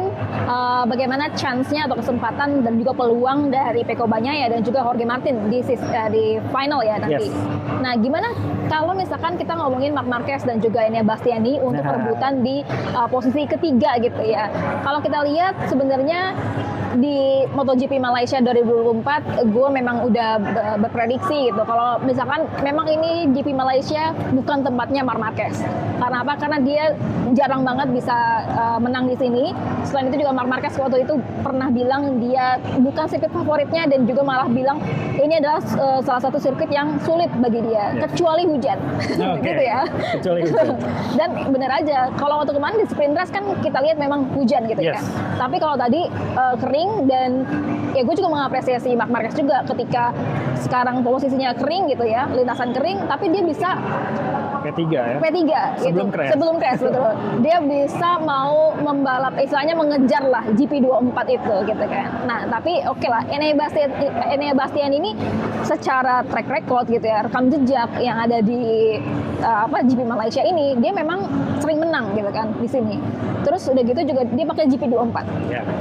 Speaker 1: bagaimana chance-nya atau kesempatan dan juga peluang dari Pecco Bagnaia dan juga Jorge Martin di final ya nanti. Nah, gimana kalau misalkan kita ngomongin Marc Marquez dan juga Enea Bastianini untuk perebutan di posisi ketiga gitu ya. Kalau kita lihat sebenarnya di MotoGP Malaysia 2024, gue memang udah berprediksi gitu. Kalau misalkan memang ini GP Malaysia bukan tempatnya Marc Marquez. Karena apa? Karena dia jarang banget bisa menang di sini. Selain itu juga Marc Marquez waktu itu pernah bilang dia bukan sirkuit favoritnya, dan juga malah bilang ini adalah salah satu sirkuit yang sulit bagi dia, kecuali hujan. Gitu ya.
Speaker 2: Kecuali hujan.
Speaker 1: Dan bener aja, kalau waktu kemarin di sprint race kan kita lihat memang hujan gitu ya. Tapi kalau tadi kering, dan ya gue juga mengapresiasi Marc Marquez juga ketika sekarang posisinya kering gitu ya, lintasan kering, tapi dia bisa
Speaker 2: P3 ya.
Speaker 1: P3 P3
Speaker 2: Sebelum
Speaker 1: gitu.
Speaker 2: crash.
Speaker 1: Sebelum crash betul. Dia bisa mau membalap, istilahnya mengejar lah GP24 itu gitu kan. Nah, tapi oke lah, Enea Bastian ini secara track record gitu ya, rekam jejak yang ada di GP Malaysia ini, dia memang sering menang gitu kan di sini. Terus udah gitu juga dia pakai GP24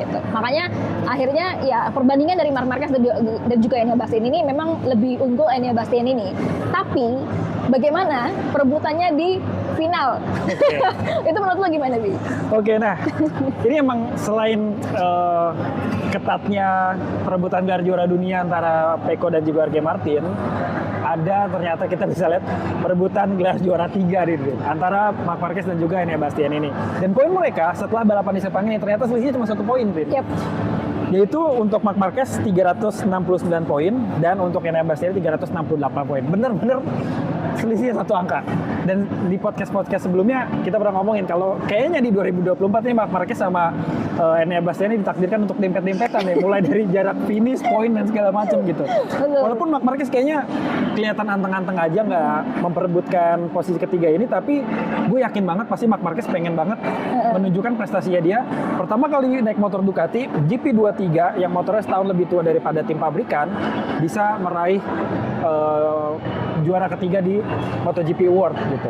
Speaker 1: gitu. Makanya akhirnya ya perbandingan dari Marc Marquez dan juga Enea Bastian ini memang lebih unggul Enea Bastian ini. Tapi bagaimana perebutannya di final? Itu menurut lo gimana, Bi?
Speaker 2: Oke, nah ini emang selain ketatnya perebutan gelar juara dunia antara Pecco dan juga Jorge Martin, ada ternyata kita bisa lihat perebutan gelar juara 3 di antara Marc Marquez dan juga Enea Bastian ini. Dan poin mereka setelah balapan di Sepang ini ternyata selisihnya cuma 1 poin, Rin.
Speaker 1: Yep.
Speaker 2: Yaitu untuk Marc Marquez 369 poin dan untuk Enea Bastian 368 poin. Bener-bener selisihnya 1 angka. Dan di podcast sebelumnya kita pernah ngomongin kalau kayaknya di 2024 nih Marc Marquez sama Enea Bastian ini ditakdirkan untuk dempet-dempetan ya, mulai dari jarak finish, poin dan segala macam gitu. Walaupun Marc Marquez kayaknya kelihatan anteng-anteng aja nggak memperebutkan posisi ketiga ini, tapi gue yakin banget pasti Marc Marquez pengen banget menunjukkan prestasinya dia. Pertama kali naik motor Ducati GP23 yang motornya setahun lebih tua daripada tim pabrikan, bisa meraih juara ketiga di MotoGP World gitu.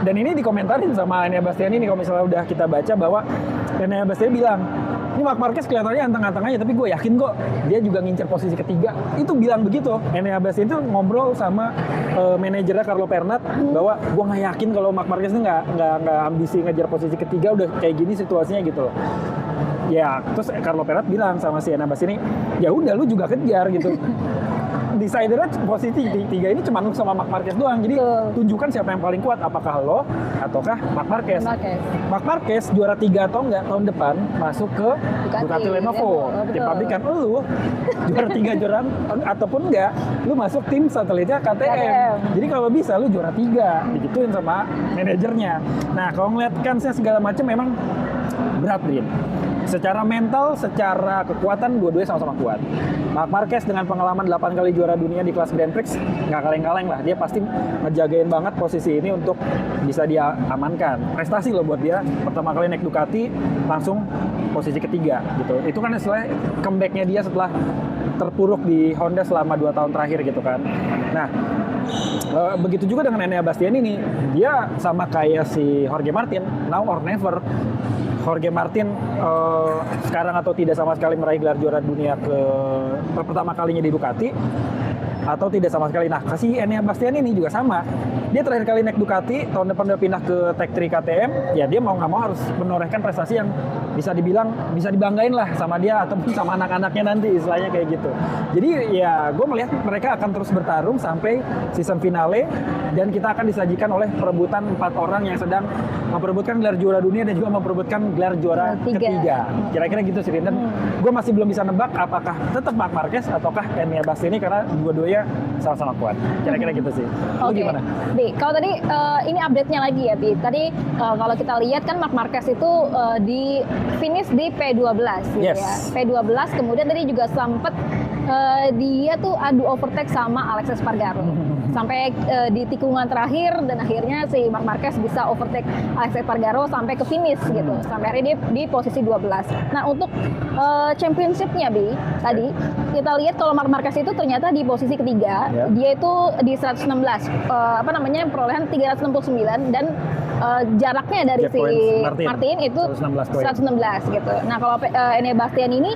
Speaker 2: Dan ini dikomentarin sama Enea Bastian ini, kalau misalnya udah kita baca bahwa Enea Bastian bilang, ini Marc Marquez kelihatannya anteng-anteng aja, tapi gue yakin kok dia juga ngincer posisi ketiga. Itu bilang begitu. Enea Bastian itu ngobrol sama manajernya Carlo Pernat bahwa gue nggak yakin kalau Marc Marquez ini nggak ambisi ngejar posisi ketiga, udah kayak gini situasinya gitu loh. Ya, terus Carlo Pernat bilang sama si Enea Bastian ini, ya udah lu juga kejar gitu. Decidernya posisi tiga ini cuma lu sama Marc Marquez doang. Jadi tunjukkan siapa yang paling kuat, apakah lo ataukah Marc Marquez. Marc Marquez juara 3 atau enggak tahun depan masuk ke Ducati Lenovo, tim pabrikan. Lu juara 3 juara ataupun enggak, lu masuk tim satelitnya KTM. Jadi kalau bisa lu juara 3, digituin sama manajernya. Nah, kalau ngeliat kansnya segala macam memang berat, Brin. Secara mental, secara kekuatan, dua-duanya sama-sama kuat. Marc Marquez dengan pengalaman 8 kali juara dunia di kelas Grand Prix, nggak kaleng-kaleng lah. Dia pasti ngejagain banget posisi ini untuk bisa dia amankan. Prestasi loh buat dia, pertama kali naik Ducati, langsung posisi ketiga gitu. Itu kan istilah comeback-nya dia setelah terpuruk di Honda selama 2 tahun terakhir gitu kan. Nah, begitu juga dengan Enea Bastian ini, dia sama kayak si Jorge Martin, now or never. Jorge Martin sekarang atau tidak sama sekali meraih gelar juara dunia ke pertama kalinya di Ducati, atau tidak sama sekali. Nah, si Enea Bastian ini juga sama. Dia terakhir kali naik Ducati, tahun depan udah pindah ke Tech 3 KTM, ya dia mau nggak mau harus menorehkan prestasi yang bisa dibilang, bisa dibanggain lah sama dia ataupun sama anak-anaknya nanti, istilahnya kayak gitu. Jadi ya gue melihat mereka akan terus bertarung sampai season finale, dan kita akan disajikan oleh perebutan 4 orang yang sedang memperebutkan gelar juara dunia dan juga memperebutkan gelar juara ketiga. Kira-kira gitu sih, dan gue masih belum bisa nebak apakah tetap Marc Marquez ataukah Enea Bastian ini, karena dua-duanya sama-sama kuat. Kira-kira gitu sih. Lu gimana?
Speaker 1: Bi, kalau tadi ini update-nya lagi ya, Bi. Tadi kalau kita lihat kan Marc Marquez itu di finish di P12 gitu ya. P12, kemudian tadi juga sempat dia tuh adu overtake sama Alex Espargaro. Sampai di tikungan terakhir, dan akhirnya si Marc Marquez bisa overtake Alex Espargaro sampai ke finish gitu. Sampai akhirnya dia di posisi 12. Nah, untuk championship-nya, Bi, tadi kita lihat kalau Marc Marquez itu ternyata di posisi ketiga, dia itu di 116, perolehan 369, dan jaraknya dari si Martin itu 116 gitu. Nah, kalau Enea Bastian ini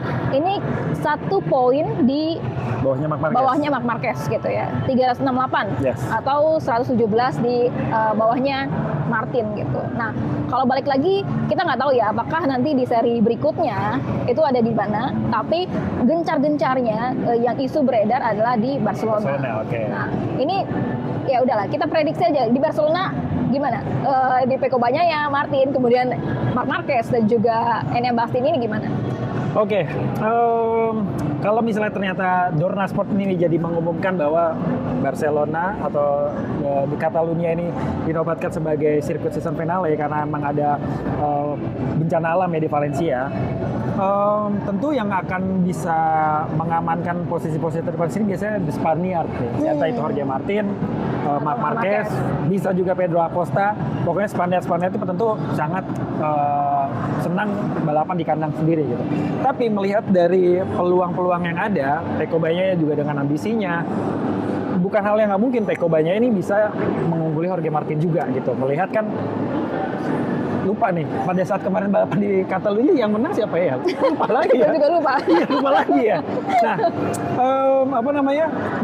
Speaker 1: 1 poin di bawahnya Marc Marquez gitu ya, 368 atau 117 di bawahnya Martin gitu. Nah, kalau balik lagi kita nggak tahu ya apakah nanti di seri berikutnya itu ada di mana, tapi gencar-gencarnya yang isu beredar adalah di Barcelona. Nah, ini ya udahlah, kita prediksi aja di Barcelona gimana, di Pecco Bagnaia, Martin, kemudian Marc Marquez dan juga Enea Bastian ini gimana?
Speaker 2: Oke, kalau misalnya ternyata Dorna Sport ini jadi mengumumkan bahwa Barcelona atau di Catalunya ini dinobatkan sebagai sirkuit season finale karena memang ada bencana alam ya di Valencia, tentu yang akan bisa mengamankan posisi-posisi terdepan sini biasanya The Spaniard nih. Entah itu Jorge Martin, Marc Marquez, bisa juga Pedro Acosta. Pokoknya Spaniard itu tentu sangat senang balapan di kandang sendiri gitu. Tapi melihat dari peluang-peluang yang ada, Pecco Bagnaia juga dengan ambisinya, bukan hal yang nggak mungkin Pecco Bagnaia ini bisa mengungguli Jorge Martin juga gitu. Melihat kan, lupa nih, pada saat kemarin balapan di Catalunya yang menang siapa ya? Lupa lagi ya.
Speaker 1: Saya juga lupa.
Speaker 2: Iya, lupa lagi ya. Nah,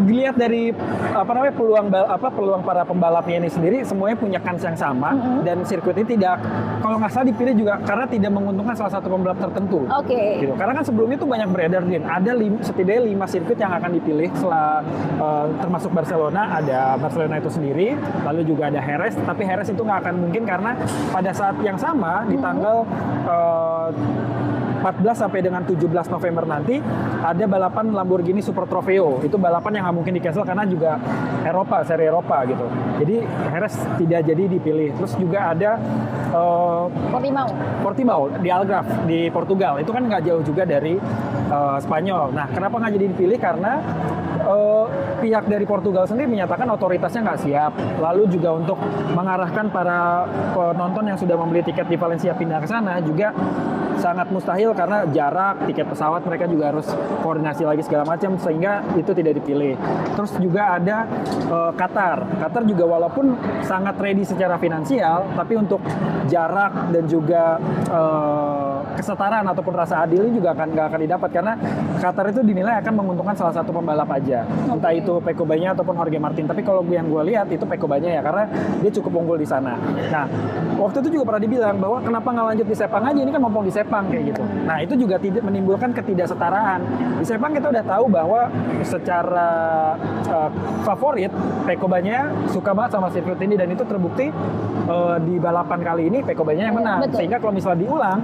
Speaker 2: dilihat dari peluang para pembalapnya ini sendiri, semuanya punya kans yang sama, dan sirkuit ini tidak, kalau nggak salah dipilih juga karena tidak menguntungkan salah satu pembalap tertentu.
Speaker 1: Oke.
Speaker 2: Gitu. Karena kan sebelumnya tuh banyak beredar, Din. Ada setidaknya 5 sirkuit yang akan dipilih setelah termasuk Barcelona. Ada Barcelona itu sendiri, lalu juga ada Jerez, tapi Jerez itu nggak akan mungkin karena pada saat yang sama di tanggal 14 sampai dengan 17 November nanti ada balapan Lamborghini Super Trofeo. Itu balapan yang nggak mungkin di-cancel karena juga seri Eropa gitu. Jadi Jerez tidak jadi dipilih. Terus juga ada Portimao di Algarve di Portugal. Itu kan nggak jauh juga dari Spanyol. Nah, kenapa nggak jadi dipilih? Karena pihak dari Portugal sendiri menyatakan otoritasnya nggak siap. Lalu juga untuk mengarahkan para penonton yang sudah membeli tiket di Valencia pindah ke sana juga sangat mustahil karena jarak, tiket pesawat mereka juga harus koordinasi lagi segala macam, sehingga itu tidak dipilih. Terus juga ada Qatar. Qatar juga walaupun sangat ready secara finansial, tapi untuk jarak dan juga kesetaraan ataupun rasa adil ini juga nggak akan didapat karena Qatar itu dinilai akan menguntungkan salah satu pembalap aja, entah itu Pecco Bagnaia ataupun Jorge Martin. Tapi kalau yang gue lihat itu Pecco Bagnaia ya, karena dia cukup unggul di sana. Nah, waktu itu juga pernah dibilang bahwa kenapa nggak lanjut di Sepang aja, ini kan mumpung di Sepang kayak gitu. Nah, itu juga tidak menimbulkan ketidaksetaraan. Di Sepang kita udah tahu bahwa secara favorit Pecco Bagnaia suka banget sama sirkuit ini, dan itu terbukti di balapan kali ini Pecco Bagnaia yang menang.
Speaker 1: Betul.
Speaker 2: Sehingga kalau misalnya diulang,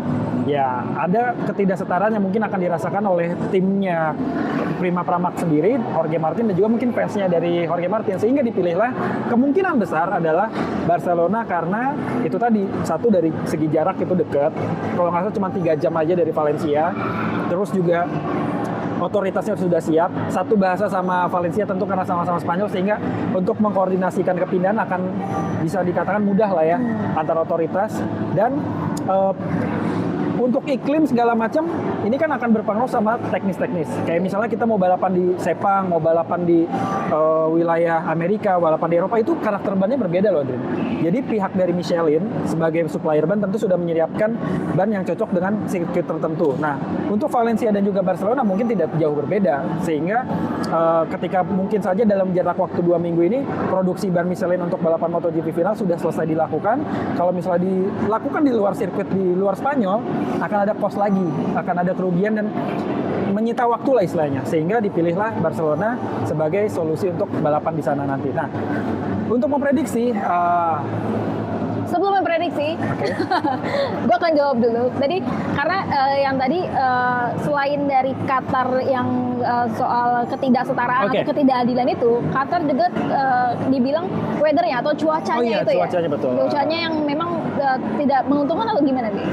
Speaker 2: ya ada ketidaksetaraan yang mungkin akan dirasakan oleh timnya Prima Pramac sendiri, Jorge Martin, dan juga mungkin fansnya dari Jorge Martin, sehingga dipilihlah kemungkinan besar adalah Barcelona karena itu tadi, satu dari segi jarak itu dekat, kalau nggak salah cuma 3 jam aja dari Valencia, terus juga otoritasnya sudah siap, satu bahasa sama Valencia tentu karena sama-sama Spanyol, sehingga untuk mengkoordinasikan kepindahan akan bisa dikatakan mudah lah ya antar otoritas. Dan untuk iklim segala macam ini kan akan berpengaruh sama teknis-teknis. Kayak misalnya kita mau balapan di Sepang, mau balapan di wilayah Amerika, balapan di Eropa, itu karakter bannya berbeda loh, Adrian. Jadi pihak dari Michelin sebagai supplier ban tentu sudah menyiapkan ban yang cocok dengan sirkuit tertentu. Nah, untuk Valencia dan juga Barcelona mungkin tidak jauh berbeda, sehingga ketika mungkin saja dalam jarak waktu 2 minggu ini produksi ban Michelin untuk balapan MotoGP final sudah selesai dilakukan. Kalau misalnya dilakukan di luar sirkuit di luar Spanyol, akan ada cost lagi, akan ada kerugian dan menyita waktu lah istilahnya, sehingga dipilihlah Barcelona sebagai solusi untuk balapan di sana nanti. Nah, untuk memprediksi,
Speaker 1: sebelum memprediksi, gue akan jawab dulu. Tadi karena yang tadi selain dari Qatar yang soal ketidaksetaraan atau ketidakadilan itu, Qatar juga dibilang weathernya atau cuacanya itu
Speaker 2: cuacanya
Speaker 1: ya.
Speaker 2: Betul.
Speaker 1: Cuacanya yang memang tidak menguntungkan atau gimana nih?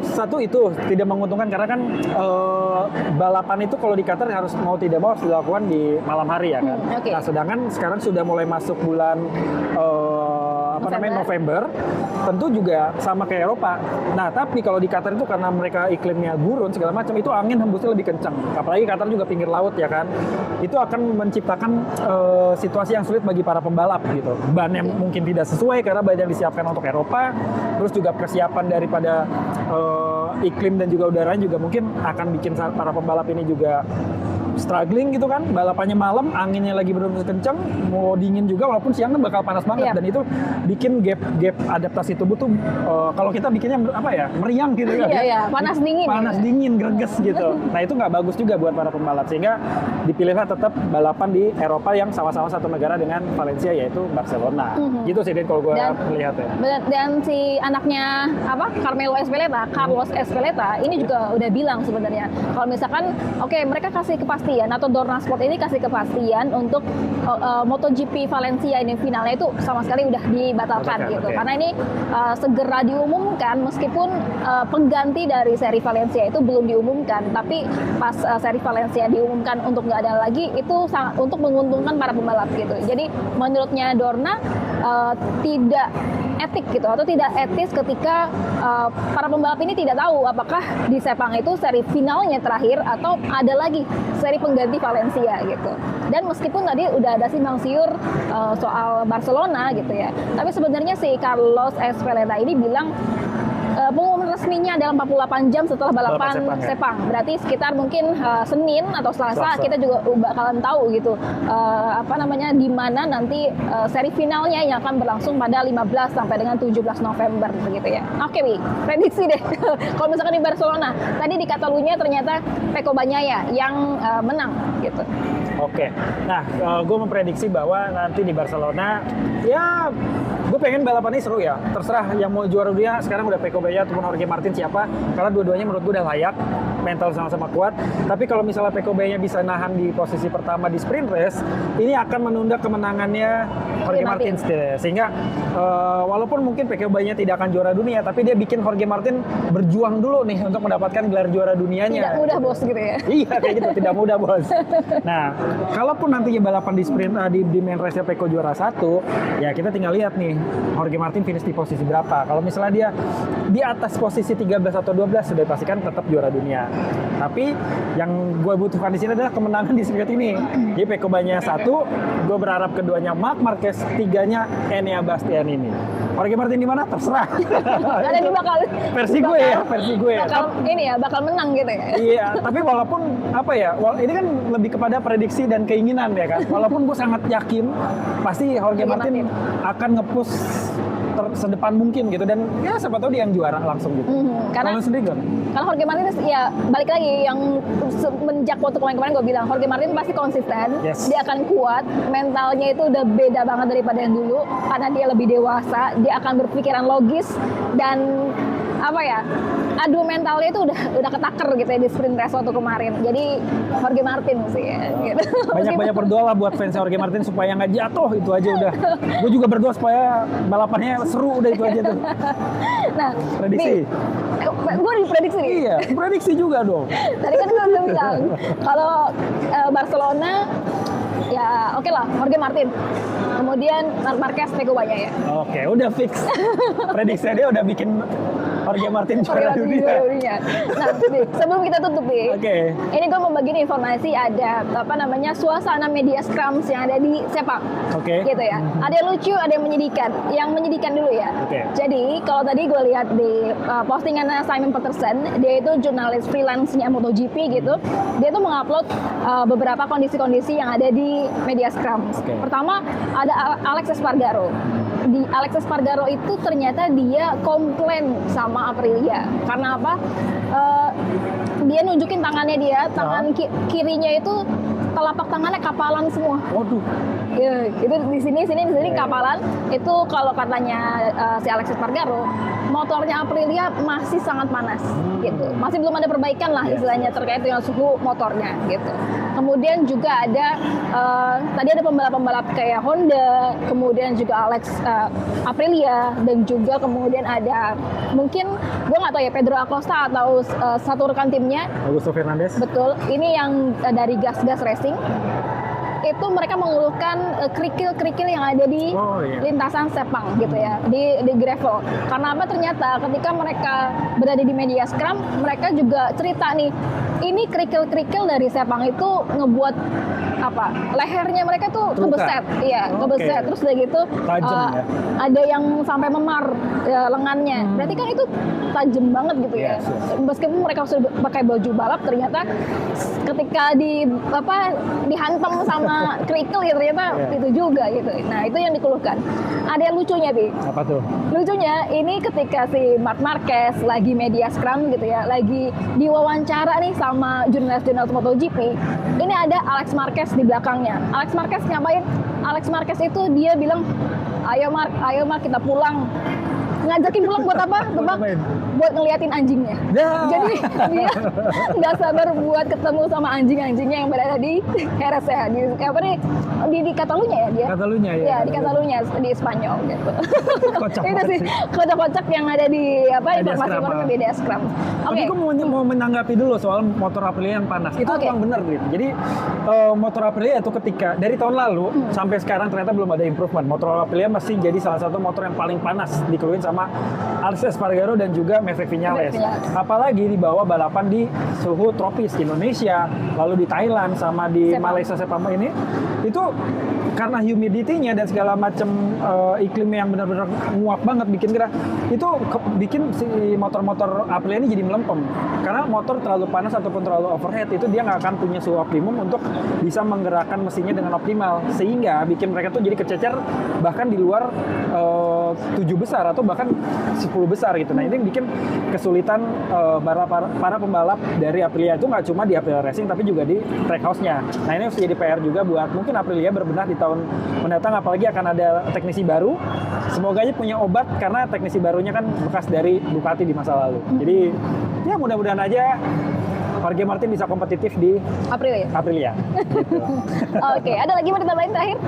Speaker 2: Satu itu tidak menguntungkan karena kan balapan itu kalau di Qatar mau tidak mau harus dilakukan di malam hari ya kan. Nah, sedangkan sekarang sudah mulai masuk bulan November, tentu juga sama kayak Eropa. Nah, tapi kalau di Qatar itu karena mereka iklimnya gurun segala macam, itu angin hembusnya lebih kencang. Apalagi Qatar juga pinggir laut ya kan. Itu akan menciptakan situasi yang sulit bagi para pembalap gitu. Ban yang mungkin tidak sesuai karena ban yang disiapkan untuk Eropa, terus juga persiapan daripada iklim dan juga udaranya juga mungkin akan bikin para pembalap ini juga struggling gitu kan. Balapannya malam, anginnya lagi benar-benar kencang, mau dingin juga walaupun siang kan bakal panas banget. Dan itu bikin gap adaptasi tubuh tuh kalau kita bikinnya meriang gitu kan. Panas dingin greges gitu. Nah, itu nggak bagus juga buat para pembalap, sehingga dipilihlah tetap balapan di Eropa yang sama-sama satu negara dengan Valencia, yaitu Barcelona. Gitu sih kalau gue melihat ya.
Speaker 1: Dan si anaknya Carlos Ezpeleta ini juga udah bilang sebenarnya kalau misalkan mereka kasih kepastian kepastian atau Dorna Sport ini kasih kepastian untuk MotoGP Valencia ini finalnya itu sama sekali udah dibatalkan gitu.
Speaker 2: Okay.
Speaker 1: Karena ini segera diumumkan meskipun pengganti dari seri Valencia itu belum diumumkan, tapi pas seri Valencia diumumkan untuk nggak ada lagi itu sangat untuk menguntungkan para pembalap gitu. Jadi menurutnya Dorna tidak etik gitu atau tidak etis ketika para pembalap ini tidak tahu apakah di Sepang itu seri finalnya terakhir atau ada lagi seri pengganti Valencia gitu. Dan meskipun tadi udah ada simpang siur soal Barcelona gitu ya, tapi sebenarnya si Carlos Ezpeleta ini bilang pengumuman resminya dalam 48 jam setelah balapan Sepang. Berarti sekitar mungkin Senin atau Selasa kita juga bakalan tahu gitu di mana nanti seri finalnya yang akan berlangsung pada 15 sampai dengan 17 November begitu ya. Oke, Wi, prediksi deh. Kalau misalkan di Barcelona, tadi di Catalunya ternyata Pecco Bagnaia yang menang gitu.
Speaker 2: Oke. Nah, gue memprediksi bahwa nanti di Barcelona ya gue pengen balapannya seru ya. Terserah yang mau juara dunia sekarang udah Pecco Bagnaia ataupun Jorge Martin siapa, karena dua-duanya menurut gue udah layak, mental sama-sama kuat. Tapi kalau misalnya Pecco Bagnaia bisa nahan di posisi pertama di sprint race, ini akan menunda kemenangannya Jorge Martin. Sehingga walaupun mungkin Pecco Bagnaia tidak akan juara dunia, tapi dia bikin Jorge Martin berjuang dulu nih untuk mendapatkan gelar juara dunianya.
Speaker 1: Tidak mudah bos gitu ya.
Speaker 2: Iya kayak gitu, tidak mudah bos. Nah, kalaupun nantinya balapan di sprint di main race-nya Pecco juara 1, ya kita tinggal lihat nih Jorge Martin finish di posisi berapa. Kalau misalnya dia di atas posisi 13 atau 12 sudah pastikan tetap juara dunia. Tapi yang gue butuhkan di sini adalah kemenangan di sirkuit ini. Jadi Pecco Bagnaia 1, gue berharap keduanya Marc Marquez, 3-nya Enea Bastianini ini. Jorge Martin di mana terserah.
Speaker 1: Ada di
Speaker 2: versi gue ya.
Speaker 1: Bakal menang gitu ya.
Speaker 2: Iya, tapi walaupun ini kan lebih kepada prediksi dan keinginan ya kan. Walaupun gue sangat yakin pasti Jorge Martin akan nge-push sedepan mungkin gitu, dan ya siapa tahu dia yang juara langsung gitu.
Speaker 1: Karena
Speaker 2: sendiri kan?
Speaker 1: Kalau Jorge Martin ya balik lagi yang semenjak waktu kemarin gue bilang Jorge Martin pasti konsisten, dia akan kuat, mentalnya itu udah beda banget daripada yang dulu karena dia lebih dewasa, dia akan berpikiran logis dan adu mentalnya itu udah ketaker gitu ya di sprint race waktu kemarin. Jadi Jorge Martin sih ya, gitu.
Speaker 2: Banyak berdoa lah buat fans Jorge Martin supaya nggak jatuh, itu aja udah. Gue juga berdoa supaya balapannya seru, udah itu aja tuh.
Speaker 1: Nah,
Speaker 2: prediksi.
Speaker 1: Gue diprediksi nih.
Speaker 2: Iya, prediksi juga dong.
Speaker 1: Tadi kan gue udah bilang kalau Barcelona ya oke lah Jorge Martin. Kemudian Marc Marquez, Pecco Bagnaia.
Speaker 2: Oke, udah fix. Prediksi dia udah bikin Jorge Martin juara dunia.
Speaker 1: Nah, sebelum kita tutup nih, ini gue mau bagiin informasi ada suasana media scrums yang ada di Sepang, gitu ya. Ada yang lucu, ada yang menyedihkan. Yang menyedihkan dulu ya. Jadi kalau tadi gue lihat di postingannya Simon Peterson, dia itu jurnalis freelance-nya MotoGP gitu. Dia tuh mengupload beberapa kondisi-kondisi yang ada di media scrums. Pertama ada Alex Espargaro. Di Alex Espargaro itu ternyata dia komplain sama Aprilia. Karena apa? Dia nunjukin tangannya dia, tangan kirinya itu telapak tangannya kapalan semua.
Speaker 2: Waduh.
Speaker 1: Ya, itu di sini kapalan. Itu kalau katanya si Alex Espargaro, motornya Aprilia masih sangat panas gitu. Masih belum ada perbaikan lah istilahnya terkait dengan suhu motornya gitu. Kemudian juga ada tadi ada pembalap-pembalap kayak Honda, kemudian juga Aprilia, dan juga kemudian ada mungkin gue nggak tahu ya Pedro Acosta atau satu rekan timnya
Speaker 2: Augusto Fernandez.
Speaker 1: Betul, ini yang dari Gas Racing. Itu mereka mengeluhkan kerikil-kerikil yang ada di lintasan Sepang gitu ya, di gravel. Karena apa? Ternyata ketika mereka berada di media scrum, mereka juga cerita nih, ini kerikil-kerikil dari Sepang itu ngebuat lehernya mereka tuh kebeset, kebeset. Terus udah gitu ada yang sampai memar lengannya. Berarti kan itu tajam banget gitu ya. Meskipun mereka sudah pakai baju balap, ternyata ketika dihantam sama kerikil ya ternyata itu juga gitu. Nah itu yang dikeluhkan. Ada yang lucunya Bi.
Speaker 2: Apa tuh?
Speaker 1: Lucunya ini ketika si Marc Marquez lagi media scrum gitu ya, lagi diwawancara nih sama jurnalis MotoGP. Ini ada Alex Marquez di belakangnya. Alex Marquez ngapain? Alex Marquez itu dia bilang, ayo Mark kita pulang. ngajakin pulang buat apa? Tebak?
Speaker 2: ngapain?
Speaker 1: Buat ngeliatin anjingnya.
Speaker 2: Ya.
Speaker 1: Jadi dia nggak sabar buat ketemu sama anjing-anjingnya yang berada di Jerez ya, di Catalunya ya dia.
Speaker 2: Catalunya ya.
Speaker 1: Ya di Catalunya di Spanyol gitu.
Speaker 2: Kocak
Speaker 1: Itu
Speaker 2: banget
Speaker 1: sih
Speaker 2: sih.
Speaker 1: kocak-kocak yang ada di
Speaker 2: Di
Speaker 1: informasi-informasi
Speaker 2: Askrama.
Speaker 1: di Scrum.
Speaker 2: Tapi
Speaker 1: Oke.
Speaker 2: gue mau menanggapi dulu soal motor Aprilia yang panas. Itu
Speaker 1: Oke.
Speaker 2: memang benar gitu. Jadi motor Aprilia itu ketika dari tahun lalu sampai sekarang ternyata belum ada improvement. Motor Aprilia masih jadi salah satu motor yang paling panas dikeluarin sama Alex Espargaro dan juga Maverick Viñales. Apalagi dibawa balapan di suhu tropis di Indonesia, lalu di Thailand sama di
Speaker 1: Sepang.
Speaker 2: Malaysia Sepang ini itu karena humidity-nya dan segala macam iklimnya yang benar-benar nguap banget bikin gerah, itu bikin si motor-motor Aprilia ini jadi melempem. Karena motor terlalu panas ataupun terlalu overheat itu dia nggak akan punya suhu optimum untuk bisa menggerakkan mesinnya dengan optimal, sehingga bikin mereka tuh jadi kececer bahkan di luar 7 besar atau bahkan 10 besar gitu. Nah ini yang bikin kesulitan para pembalap dari Aprilia itu nggak cuma di Aprilia Racing tapi juga di trackhouse-nya. Nah ini harus jadi PR juga buat mungkin Aprilia berbenah di tahun mendatang, apalagi akan ada teknisi baru. Semoga aja punya obat karena teknisi barunya kan bekas dari Ducati di masa lalu. Jadi ya mudah-mudahan aja Jorge Martin bisa kompetitif di
Speaker 1: Aprilia.
Speaker 2: Aprilia. Gitu.
Speaker 1: Oke, ada lagi mau ditambahin terakhir?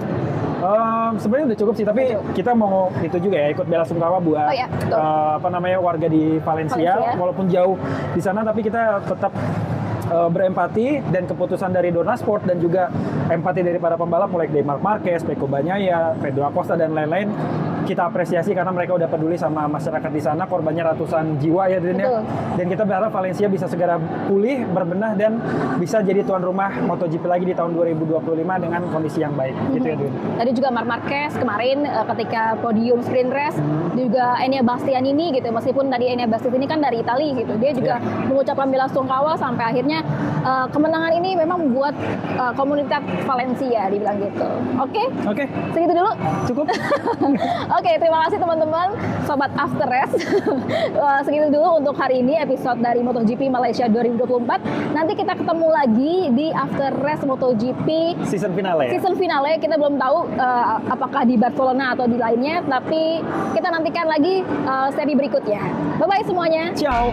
Speaker 2: Sebenarnya udah cukup sih, tapi kita mau itu juga ya ikut bela sungkawa buat
Speaker 1: Oh, iya, betul.
Speaker 2: warga di Valencia.
Speaker 1: Valencia.
Speaker 2: Walaupun jauh di sana, tapi kita tetap berempati, dan keputusan dari Dorna Sport dan juga empati dari para pembalap mulai dari Marc Marquez, Pecco Bagnaia, Pedro Acosta dan lain-lain kita apresiasi karena mereka udah peduli sama masyarakat di sana. Korbannya ratusan jiwa ya Drin ya.
Speaker 1: Betul.
Speaker 2: Dan kita berharap Valencia bisa segera pulih, berbenah dan bisa jadi tuan rumah MotoGP lagi di tahun 2025 dengan kondisi yang baik. Gitu ya Drin.
Speaker 1: Tadi juga Marc Marquez kemarin ketika podium sprint race, juga Enea Bastianini gitu, meskipun tadi Enea Bastianini kan dari Italia gitu, dia juga mengucapkan bela sungkawa sampai akhirnya kemenangan ini memang buat komunitas Valencia, dibilang gitu. Oke, segitu dulu.
Speaker 2: Cukup.
Speaker 1: Oke, terima kasih teman-teman sobat After Race. Segitu dulu untuk hari ini episode dari MotoGP Malaysia 2024. Nanti kita ketemu lagi di After Race MotoGP
Speaker 2: Season finale ya.
Speaker 1: season finale. Kita belum tahu apakah di Barcelona atau di lainnya, tapi kita nantikan lagi seri berikutnya. Bye bye semuanya.
Speaker 2: Ciao.